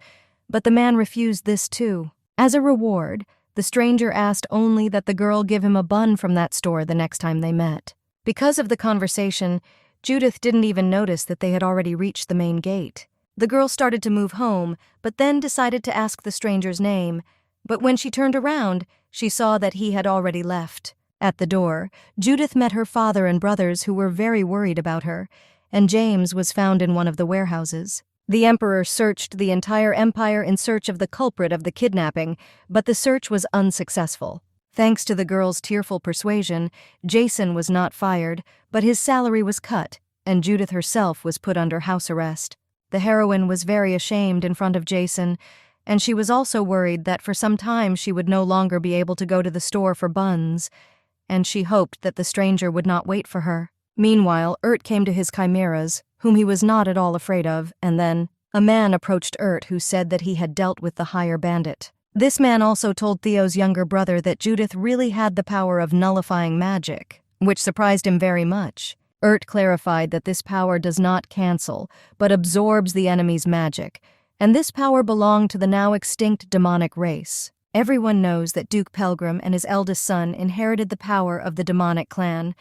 but the man refused this too. As a reward, the stranger asked only that the girl give him a bun from that store the next time they met. Because of the conversation, Judith didn't even notice that they had already reached the main gate. The girl started to move home, but then decided to ask the stranger's name. But when she turned around, she saw that he had already left. At the door, Judith met her father and brothers who were very worried about her, and James was found in one of the warehouses. The emperor searched the entire empire in search of the culprit of the kidnapping, but the search was unsuccessful. Thanks to the girl's tearful persuasion, Jason was not fired, but his salary was cut, and Judith herself was put under house arrest. The heroine was very ashamed in front of Jason, and she was also worried that for some time she would no longer be able to go to the store for buns, and she hoped that the stranger would not wait for her. Meanwhile, came to his chimeras, whom he was not at all afraid of, and then a man approached who said that he had dealt with the higher bandit. This man also told Theo's younger brother that Judith really had the power of nullifying magic, which surprised him very much. Clarified that this power does not cancel, but absorbs the enemy's magic, and this power belonged to the now extinct demonic race. Everyone knows that Duke Pelgrim and his eldest son inherited the power of the demonic clan,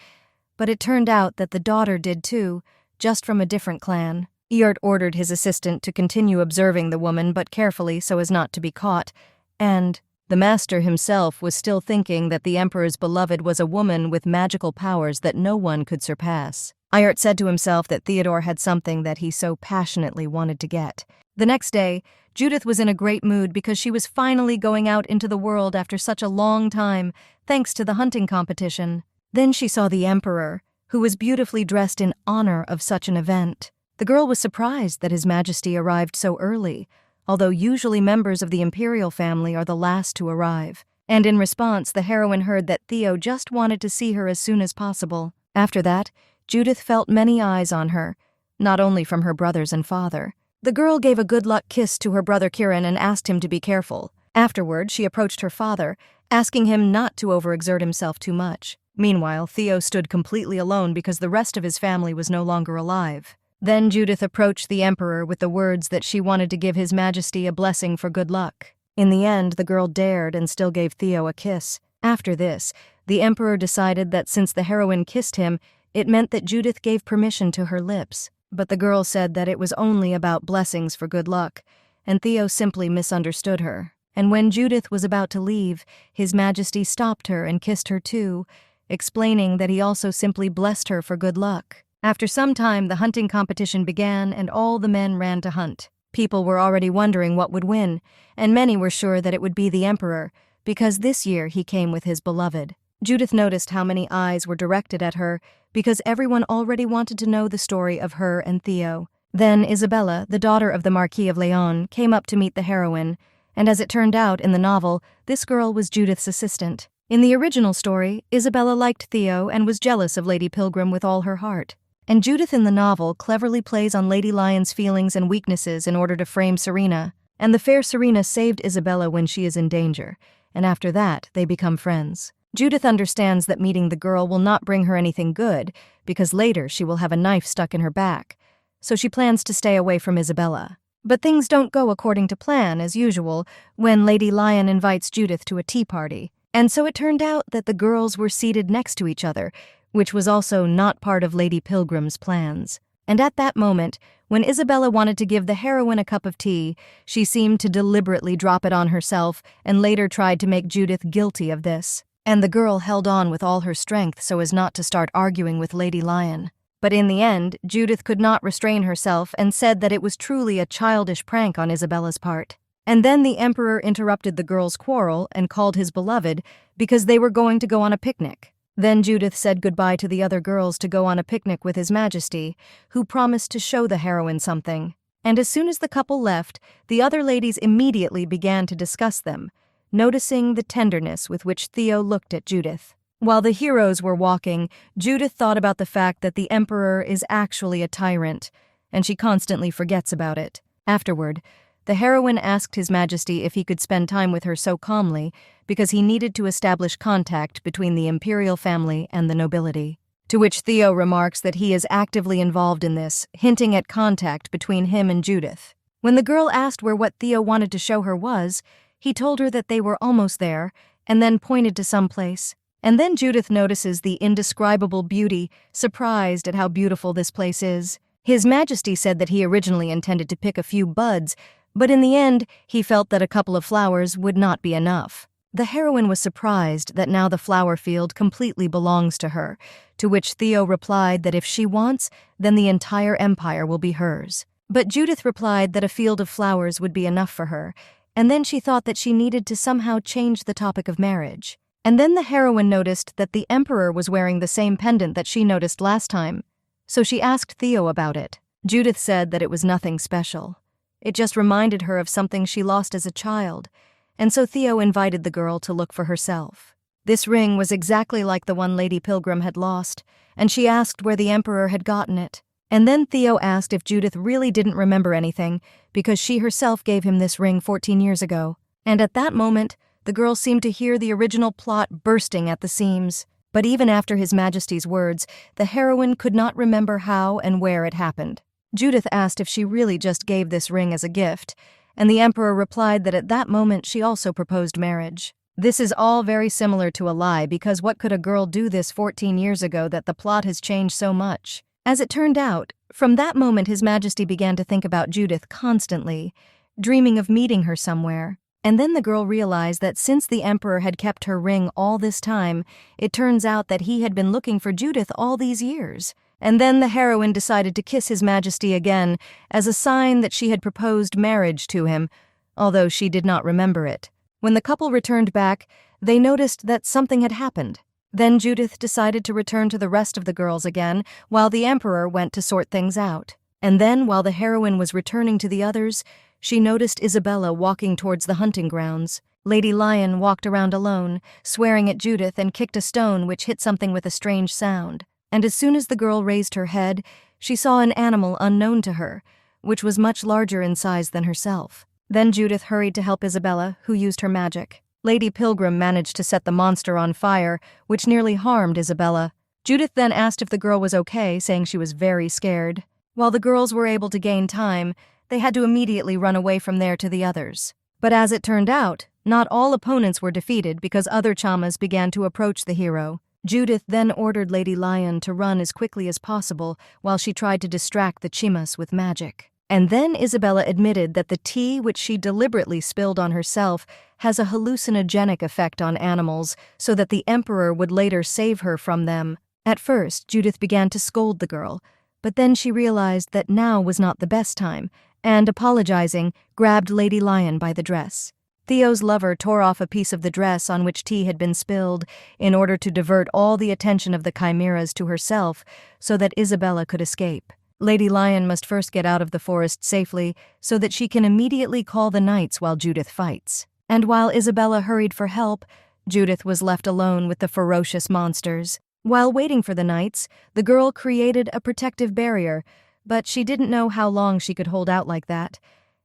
but it turned out that the daughter did too, just from a different clan. Eart ordered his assistant to continue observing the woman but carefully so as not to be caught, and the master himself was still thinking that the emperor's beloved was a woman with magical powers that no one could surpass. Eart said to himself that Theodore had something that he so passionately wanted to get. The next day, Judith was in a great mood because she was finally going out into the world after such a long time, thanks to the hunting competition. Then she saw the emperor, who was beautifully dressed in honor of such an event. The girl was surprised that His Majesty arrived so early, although usually members of the imperial family are the last to arrive. And in response, the heroine heard that Theo just wanted to see her as soon as possible. After that, Judith felt many eyes on her, not only from her brothers and father. The girl gave a good luck kiss to her brother Kiran and asked him to be careful. Afterward, she approached her father, asking him not to overexert himself too much. Meanwhile, Theo stood completely alone because the rest of his family was no longer alive. Then Judith approached the emperor with the words that she wanted to give His Majesty a blessing for good luck. In the end, the girl dared and still gave Theo a kiss. After this, the emperor decided that since the heroine kissed him, it meant that Judith gave permission to her lips. But the girl said that it was only about blessings for good luck, and Theo simply misunderstood her. And when Judith was about to leave, His Majesty stopped her and kissed her too, explaining that he also simply blessed her for good luck. After some time, the hunting competition began and all the men ran to hunt. People were already wondering what would win, and many were sure that it would be the emperor, because this year he came with his beloved. Judith noticed how many eyes were directed at her, because everyone already wanted to know the story of her and Theo. Then Isabella, the daughter of the Marquis of Leon, came up to meet the heroine, and as it turned out in the novel, this girl was Judith's assistant. In the original story, Isabella liked Theo and was jealous of Lady Pilgrim with all her heart. And Judith in the novel cleverly plays on Lady Lion's feelings and weaknesses in order to frame Serena, and the fair Serena saved Isabella when she is in danger, and after that, they become friends. Judith understands that meeting the girl will not bring her anything good, because later she will have a knife stuck in her back, so she plans to stay away from Isabella. But things don't go according to plan, as usual, when Lady Lion invites Judith to a tea party. And so it turned out that the girls were seated next to each other, which was also not part of Lady Pilgrim's plans. And at that moment, when Isabella wanted to give the heroine a cup of tea, she seemed to deliberately drop it on herself and later tried to make Judith guilty of this. And the girl held on with all her strength so as not to start arguing with Lady Lion. But in the end, Judith could not restrain herself and said that it was truly a childish prank on Isabella's part. And then the emperor interrupted the girls' quarrel and called his beloved because they were going to go on a picnic. Then Judith said goodbye to the other girls to go on a picnic with His Majesty, who promised to show the heroine something. And as soon as the couple left, the other ladies immediately began to discuss them, noticing the tenderness with which Theo looked at Judith. While the heroes were walking, Judith thought about the fact that the emperor is actually a tyrant, and she constantly forgets about it. Afterward, the heroine asked His Majesty if he could spend time with her so calmly because he needed to establish contact between the imperial family and the nobility. To which Theo remarks that he is actively involved in this, hinting at contact between him and Judith. When the girl asked where what Theo wanted to show her was, he told her that they were almost there, and then pointed to some place. And then Judith notices the indescribable beauty, surprised at how beautiful this place is. His Majesty said that he originally intended to pick a few buds, but in the end, he felt that a couple of flowers would not be enough. The heroine was surprised that now the flower field completely belongs to her, to which Theo replied that if she wants, then the entire empire will be hers. But Judith replied that a field of flowers would be enough for her, and then she thought that she needed to somehow change the topic of marriage. And then the heroine noticed that the emperor was wearing the same pendant that she noticed last time, so she asked Theo about it. Judith said that it was nothing special. It just reminded her of something she lost as a child, and so Theo invited the girl to look for herself. This ring was exactly like the one Lady Pilgrim had lost, and she asked where the emperor had gotten it. And then Theo asked if Judith really didn't remember anything, because she herself gave him this ring 14 years ago. And at that moment, the girl seemed to hear the original plot bursting at the seams. But even after His Majesty's words, the heroine could not remember how and where it happened. Judith asked if she really just gave this ring as a gift, and the emperor replied that at that moment she also proposed marriage. This is all very similar to a lie, because what could a girl do this 14 years ago that the plot has changed so much? As it turned out, From that moment, His Majesty began to think about Judith constantly, dreaming of meeting her somewhere. And then the girl realized that since the Emperor had kept her ring all this time, it turns out that he had been looking for Judith all these years. And then the heroine decided to kiss His Majesty again as a sign that she had proposed marriage to him, although she did not remember it. When the couple returned back, they noticed that something had happened. Then Judith decided to return to the rest of the girls again, while the Emperor went to sort things out. And then, while the heroine was returning to the others, she noticed Isabella walking towards the hunting grounds. Lady Lion walked around alone, swearing at Judith, and kicked a stone which hit something with a strange sound. And as soon as the girl raised her head, she saw an animal unknown to her, which was much larger in size than herself. Then Judith hurried to help Isabella, who used her magic. Lady Pilgrim managed to set the monster on fire, which nearly harmed Isabella. Judith then asked if the girl was okay, saying she was very scared. While the girls were able to gain time, they had to immediately run away from there to the others. But as it turned out, not all opponents were defeated because other chamas began to approach the hero. Judith then ordered Lady Lion to run as quickly as possible while she tried to distract the chimas with magic. And then Isabella admitted that the tea which she deliberately spilled on herself has a hallucinogenic effect on animals, so that the Emperor would later save her from them. At first, Judith began to scold the girl, but then she realized that now was not the best time, and, apologizing, grabbed Lady Lion by the dress. Theo's lover tore off a piece of the dress on which tea had been spilled in order to divert all the attention of the chimeras to herself so that Isabella could escape. Lady Lion must first get out of the forest safely so that she can immediately call the knights while Judith fights. And while Isabella hurried for help, Judith was left alone with the ferocious monsters. While waiting for the knights, the girl created a protective barrier, but she didn't know how long she could hold out like that.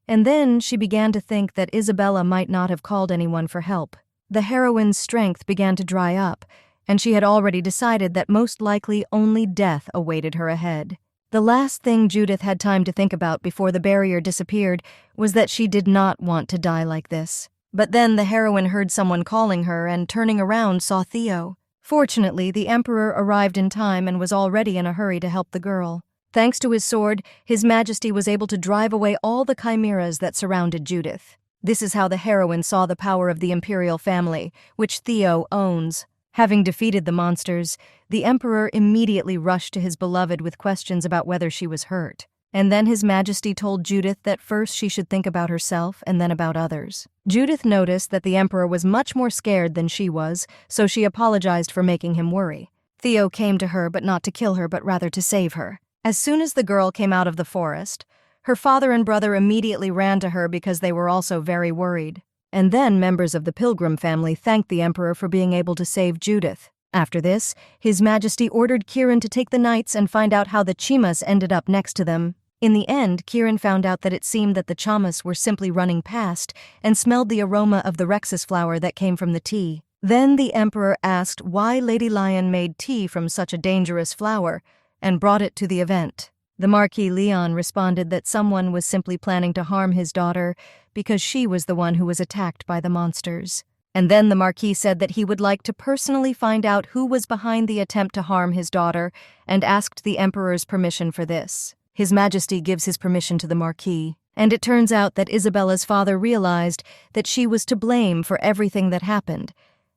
And then she began to think that Isabella might not have called anyone for help. The heroine's strength began to dry up, and she had already decided that most likely only death awaited her ahead. The last thing Judith had time to think about before the barrier disappeared was that she did not want to die like this. But then the heroine heard someone calling her and, turning around, saw Theo. Fortunately, the Emperor arrived in time and was already in a hurry to help the girl. Thanks to his sword, His Majesty was able to drive away all the chimeras that surrounded Judith. This is how the heroine saw the power of the imperial family, which Theo owns. Having defeated the monsters, the Emperor immediately rushed to his beloved with questions about whether she was hurt. And then His Majesty told Judith that first she should think about herself and then about others. Judith noticed that the Emperor was much more scared than she was, so she apologized for making him worry. Theo came to her, but not to kill her, but rather to save her. As soon as the girl came out of the forest, her father and brother immediately ran to her because they were also very worried. And then members of the Pilgrim family thanked the Emperor for being able to save Judith. After this, His Majesty ordered Kiran to take the knights and find out how the chimas ended up next to them. In the end, Kiran found out that it seemed that the chamas were simply running past and smelled the aroma of the rexus flower that came from the tea. Then the Emperor asked why Lady Lion made tea from such a dangerous flower and brought it to the event. The Marquis Leon responded that someone was simply planning to harm his daughter because she was the one who was attacked by the monsters. And then the Marquis said that he would like to personally find out who was behind the attempt to harm his daughter and asked the Emperor's permission for this. His Majesty gives his permission to the Marquis, and it turns out that Isabella's father realized that she was to blame for everything that happened,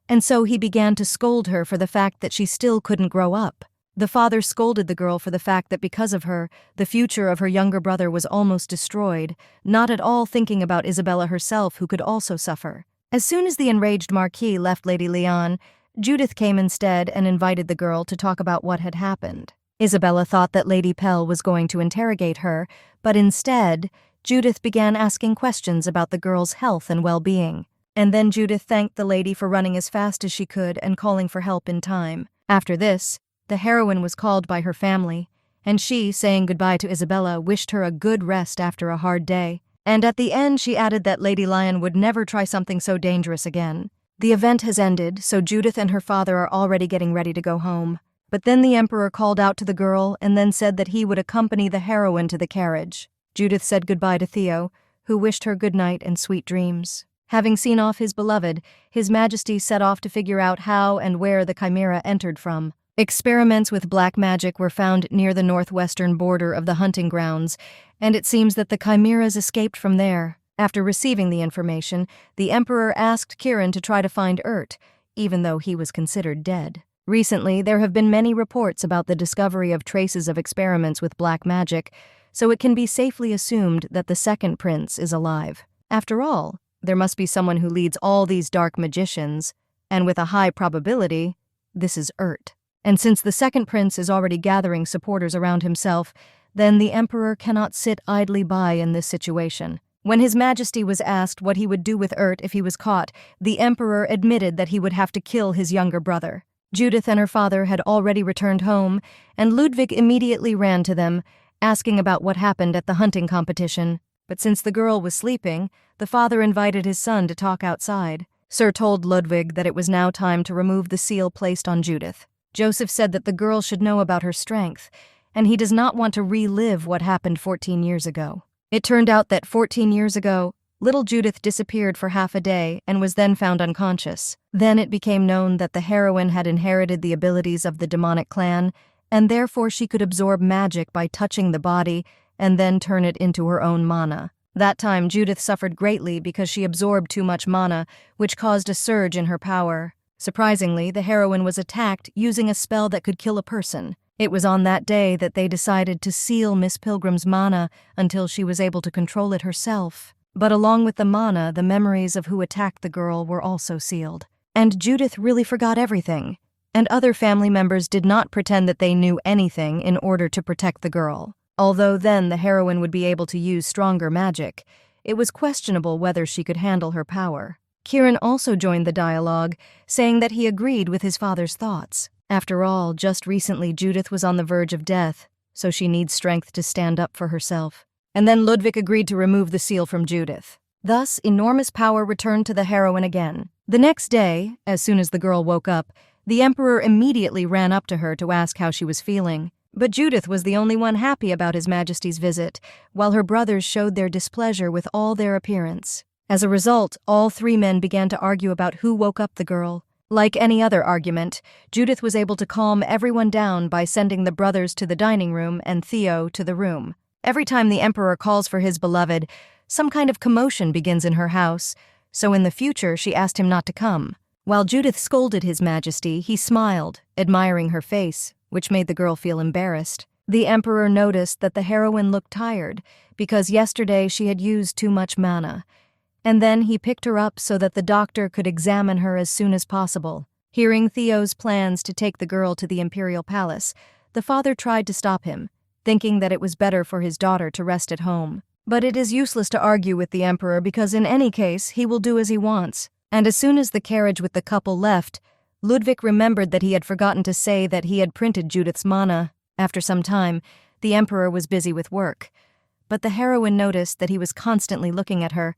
and so he began to scold her for the fact that she still couldn't grow up. The father scolded the girl for the fact that because of her, the future of her younger brother was almost destroyed, not at all thinking about Isabella herself, who could also suffer. As soon as the enraged Marquis left Lady Leon, Judith came instead and invited the girl to talk about what had happened. Isabella thought that Lady Pell was going to interrogate her, but instead, Judith began asking questions about the girl's health and well-being. And then Judith thanked the lady for running as fast as she could and calling for help in time. After this, the heroine was called by her family, and she, saying goodbye to Isabella, wished her a good rest after a hard day. And at the end she added that Lady Lion would never try something so dangerous again. The event has ended, so Judith and her father are already getting ready to go home. But then the Emperor called out to the girl and then said that he would accompany the heroine to the carriage. Judith said goodbye to Theo, who wished her good night and sweet dreams. Having seen off his beloved, His Majesty set off to figure out how and where the chimera entered from. Experiments with black magic were found near the northwestern border of the hunting grounds, and it seems that the chimeras escaped from there. After receiving the information, the Emperor asked Kirin to try to find Urt, even though he was considered dead. Recently, there have been many reports about the discovery of traces of experiments with black magic, so it can be safely assumed that the second prince is alive. After all, there must be someone who leads all these dark magicians, and with a high probability, this is Urt. And since the second prince is already gathering supporters around himself, then the Emperor cannot sit idly by in this situation. When His Majesty was asked what he would do with Urt if he was caught, the Emperor admitted that he would have to kill his younger brother. Judith and her father had already returned home, and Ludwig immediately ran to them, asking about what happened at the hunting competition. But since the girl was sleeping, the father invited his son to talk outside. Sir told Ludwig that it was now time to remove the seal placed on Judith. Joseph said that the girl should know about her strength, and he does not want to relive what happened 14 years ago. It turned out that 14 years ago, little Judith disappeared for half a day and was then found unconscious. Then it became known that the heroine had inherited the abilities of the demonic clan, and therefore she could absorb magic by touching the body and then turn it into her own mana. That time, Judith suffered greatly because she absorbed too much mana, which caused a surge in her power. Surprisingly, the heroine was attacked using a spell that could kill a person. It was on that day that they decided to seal Miss Pilgrim's mana until she was able to control it herself. But along with the mana, the memories of who attacked the girl were also sealed. And Judith really forgot everything. And other family members did not pretend that they knew anything in order to protect the girl. Although then the heroine would be able to use stronger magic, it was questionable whether she could handle her power. Kirin also joined the dialogue, saying that he agreed with his father's thoughts. After all, just recently Judith was on the verge of death, so she needs strength to stand up for herself. And then Ludwig agreed to remove the seal from Judith. Thus, enormous power returned to the heroine again. The next day, as soon as the girl woke up, the Emperor immediately ran up to her to ask how she was feeling. But Judith was the only one happy about His Majesty's visit, while her brothers showed their displeasure with all their appearance. As a result, all three men began to argue about who woke up the girl. Like any other argument, Judith was able to calm everyone down by sending the brothers to the dining room and Theo to the room. Every time the Emperor calls for his beloved, some kind of commotion begins in her house, so in the future she asked him not to come. While Judith scolded His Majesty, he smiled, admiring her face, which made the girl feel embarrassed. The Emperor noticed that the heroine looked tired because yesterday she had used too much mana, and then he picked her up so that the doctor could examine her as soon as possible. Hearing Theo's plans to take the girl to the imperial palace, the father tried to stop him, thinking that it was better for his daughter to rest at home. But it is useless to argue with the Emperor because in any case he will do as he wants. And as soon as the carriage with the couple left, Ludwig remembered that he had forgotten to say that he had printed Judith's mana. After some time, the Emperor was busy with work, but the heroine noticed that he was constantly looking at her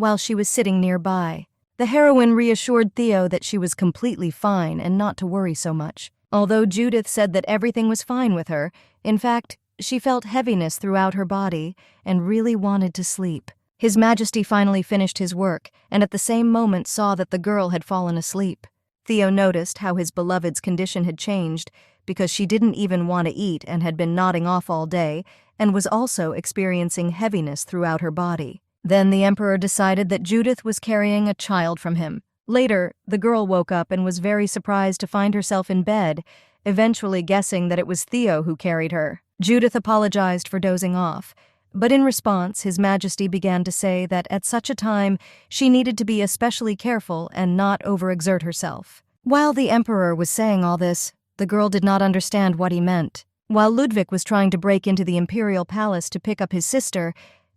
while she was sitting nearby. The heroine reassured Theo that she was completely fine and not to worry so much. Although Judith said that everything was fine with her, in fact, she felt heaviness throughout her body and really wanted to sleep. His Majesty finally finished his work and at the same moment saw that the girl had fallen asleep. Theo noticed how his beloved's condition had changed because she didn't even want to eat and had been nodding off all day and was also experiencing heaviness throughout her body. Then the Emperor decided that Judith was carrying a child from him. Later, the girl woke up and was very surprised to find herself in bed, eventually guessing that it was Theo who carried her. Judith apologized for dozing off, but in response, His Majesty began to say that at such a time she needed to be especially careful and not overexert herself. While the Emperor was saying all this, the girl did not understand what he meant. While Ludwig was trying to break into the imperial palace to pick up his sister,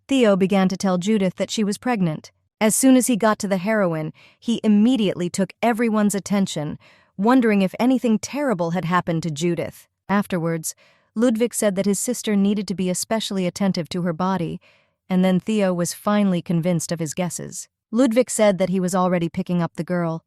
Theo began to tell Judith that she was pregnant. As soon as he got to the heroine, he immediately took everyone's attention, wondering if anything terrible had happened to Judith. Afterwards, Ludwig said that his sister needed to be especially attentive to her body, and then Theo was finally convinced of his guesses. Ludwig said that he was already picking up the girl,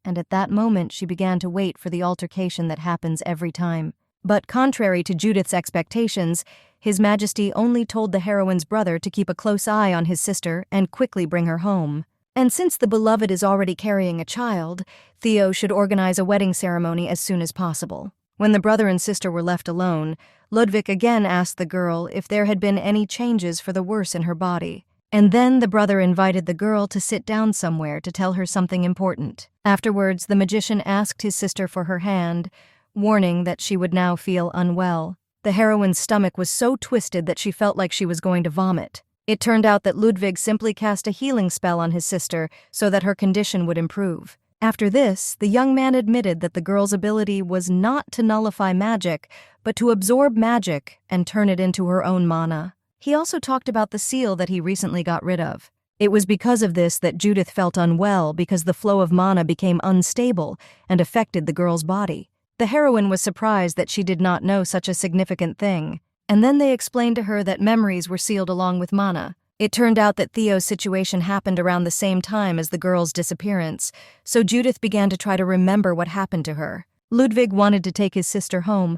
and at that moment she began to wait for the altercation that happens every time. But contrary to Judith's expectations, His Majesty only told the heroine's brother to keep a close eye on his sister and quickly bring her home. And since the beloved is already carrying a child, Theo should organize a wedding ceremony as soon as possible. When the brother and sister were left alone, Ludwig again asked the girl if there had been any changes for the worse in her body. And then the brother invited the girl to sit down somewhere to tell her something important. Afterwards, the magician asked his sister for her hand, warning that she would now feel unwell. The heroine's stomach was so twisted that she felt like she was going to vomit. It turned out that Ludwig simply cast a healing spell on his sister so that her condition would improve. After this, the young man admitted that the girl's ability was not to nullify magic, but to absorb magic and turn it into her own mana. He also talked about the seal that he recently got rid of. It was because of this that Judith felt unwell, because the flow of mana became unstable and affected the girl's body. The heroine was surprised that she did not know such a significant thing. And then they explained to her that memories were sealed along with mana. It turned out that Theo's situation happened around the same time as the girl's disappearance, so Judith began to try to remember what happened to her. Ludwig wanted to take his sister home,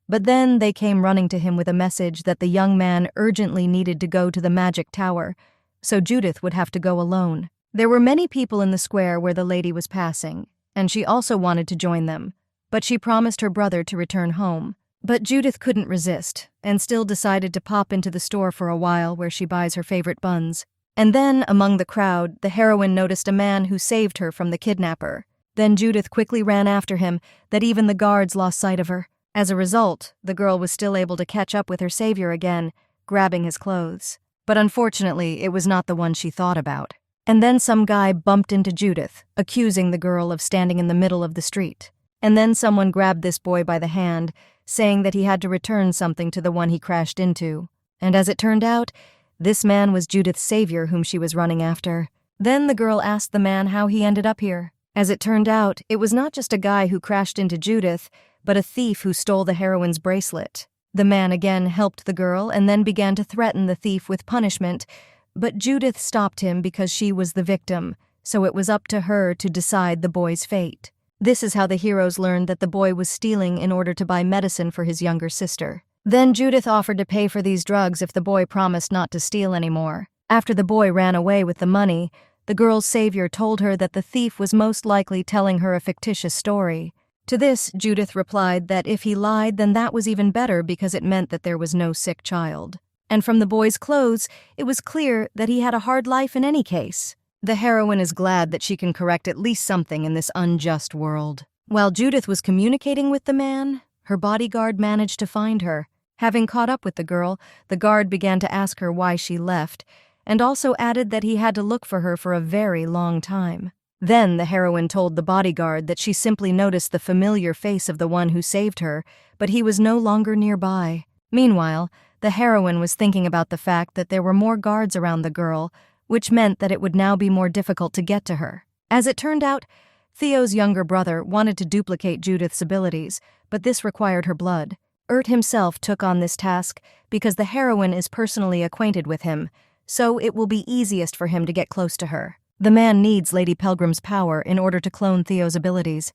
but then they came running to him with a message that the young man urgently needed to go to the magic tower, so Judith would have to go alone. There were many people in the square where the lady was passing, and she also wanted to join them, but she promised her brother to return home. But Judith couldn't resist, and still decided to pop into the store for a while where she buys her favorite buns. And then, among the crowd, the heroine noticed a man who saved her from the kidnapper. Then Judith quickly ran after him, that even the guards lost sight of her. As a result, the girl was still able to catch up with her savior again, grabbing his clothes. But unfortunately, it was not the one she thought about. And then some guy bumped into Judith, accusing the girl of standing in the middle of the street. And then someone grabbed this boy by the hand, saying that he had to return something to the one he crashed into. And as it turned out, this man was Judith's savior whom she was running after. Then the girl asked the man how he ended up here. As it turned out, it was not just a guy who crashed into Judith, but a thief who stole the heroine's bracelet. The man again helped the girl and then began to threaten the thief with punishment, but Judith stopped him because she was the victim, so it was up to her to decide the boy's fate. This is how the heroes learned that the boy was stealing in order to buy medicine for his younger sister. Then Judith offered to pay for these drugs if the boy promised not to steal anymore. After the boy ran away with the money, the girl's savior told her that the thief was most likely telling her a fictitious story. To this, Judith replied that if he lied, then that was even better because it meant that there was no sick child. And from the boy's clothes, it was clear that he had a hard life in any case. The heroine is glad that she can correct at least something in this unjust world. While Judith was communicating with the man, her bodyguard managed to find her. Having caught up with the girl, the guard began to ask her why she left, and also added that he had to look for her for a very long time. Then the heroine told the bodyguard that she simply noticed the familiar face of the one who saved her, but he was no longer nearby. Meanwhile, the heroine was thinking about the fact that there were more guards around the girl, which meant that it would now be more difficult to get to her. As it turned out, Theo's younger brother wanted to duplicate Judith's abilities, but this required her blood. Himself took on this task because the heroine is personally acquainted with him, so it will be easiest for him to get close to her. The man needs Lady Pelgrim's power in order to clone Theo's abilities.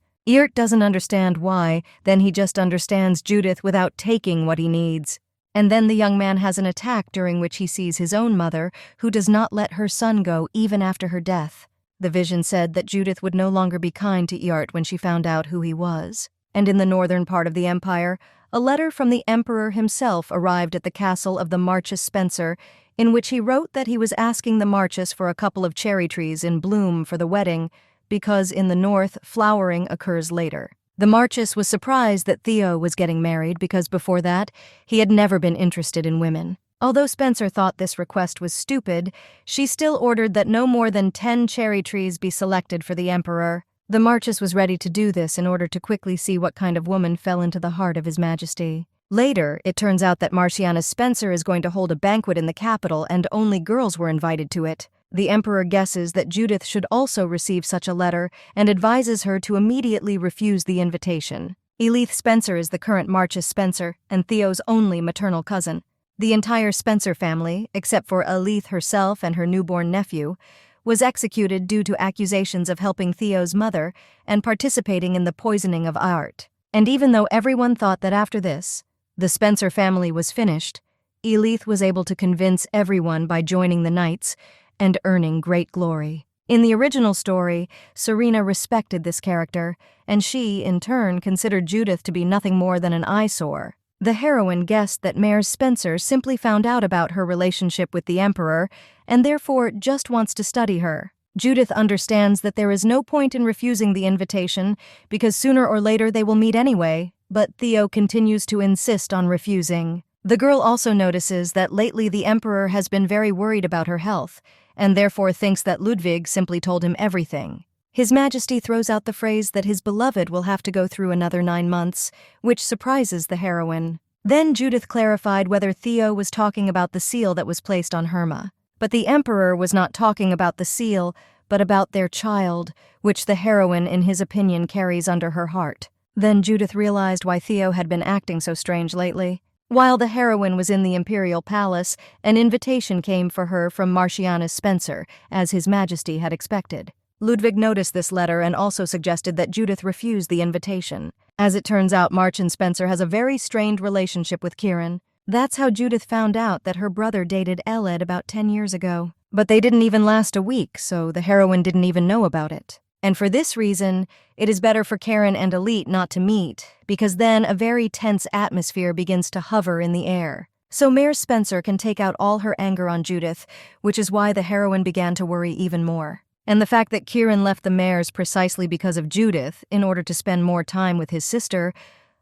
Doesn't understand why, then he just understands Judith without taking what he needs. And then the young man has an attack during which he sees his own mother, who does not let her son go even after her death. The vision said that Judith would no longer be kind to Iart when she found out who he was. And in the northern part of the empire, a letter from the emperor himself arrived at the castle of the Marchess Spencer, in which he wrote that he was asking the Marchess for a couple of cherry trees in bloom for the wedding, because in the north, flowering occurs later. The Marchess was surprised that Theo was getting married because before that, he had never been interested in women. Although Spencer thought this request was stupid, she still ordered that no more than 10 cherry trees be selected for the emperor. The Marchess was ready to do this in order to quickly see what kind of woman fell into the heart of His Majesty. Later, it turns out that Marcianus Spencer is going to hold a banquet in the capital and only girls were invited to it. The emperor guesses that Judith should also receive such a letter and advises her to immediately refuse the invitation. Elith Spencer is the current Marchess Spencer and Theo's only maternal cousin. The entire Spencer family, except for Elith herself and her newborn nephew, was executed due to accusations of helping Theo's mother and participating in the poisoning of Iart. And even though everyone thought that after this, the Spencer family was finished, Elith was able to convince everyone by joining the knights and earning great glory. In the original story, Serena respected this character, and she, in turn, considered Judith to be nothing more than an eyesore. The heroine guessed that Mayor Spencer simply found out about her relationship with the Emperor and therefore just wants to study her. Judith understands that there is no point in refusing the invitation because sooner or later they will meet anyway, but Theo continues to insist on refusing. The girl also notices that lately the Emperor has been very worried about her health, and therefore thinks that Ludwig simply told him everything. His Majesty throws out the phrase that his beloved will have to go through another 9 months, which surprises the heroine. Then Judith clarified whether Theo was talking about the seal that was placed on Herma. But the Emperor was not talking about the seal, but about their child, which the heroine, in his opinion, carries under her heart. Then Judith realized why Theo had been acting so strange lately. While the heroine was in the imperial palace, an invitation came for her from Marcianus Spencer, as His Majesty had expected. Ludwig noticed this letter and also suggested that Judith refuse the invitation. As it turns out, Marcian Spencer has a very strained relationship with Kieran. That's how Judith found out that her brother dated Eled about 10 years ago. But they didn't even last a week, so the heroine didn't even know about it. And for this reason, it is better for Karen and Elite not to meet, because then a very tense atmosphere begins to hover in the air. So Mayor Spencer can take out all her anger on Judith, which is why the heroine began to worry even more. And the fact that Kieran left the mayor's precisely because of Judith, in order to spend more time with his sister,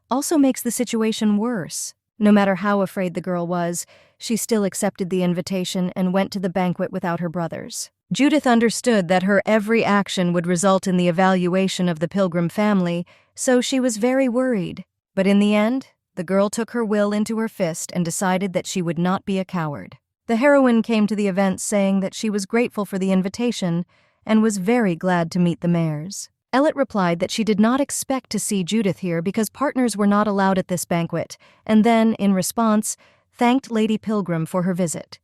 also makes the situation worse. No matter how afraid the girl was, she still accepted the invitation and went to the banquet without her brothers. Judith understood that her every action would result in the evaluation of the Pilgrim family, so she was very worried. But in the end, the girl took her will into her fist and decided that she would not be a coward. The heroine came to the event saying that she was grateful for the invitation and was very glad to meet the mayors. Ellet replied that she did not expect to see Judith here because partners were not allowed at this banquet, and then, in response, thanked Lady Pilgrim for her visit.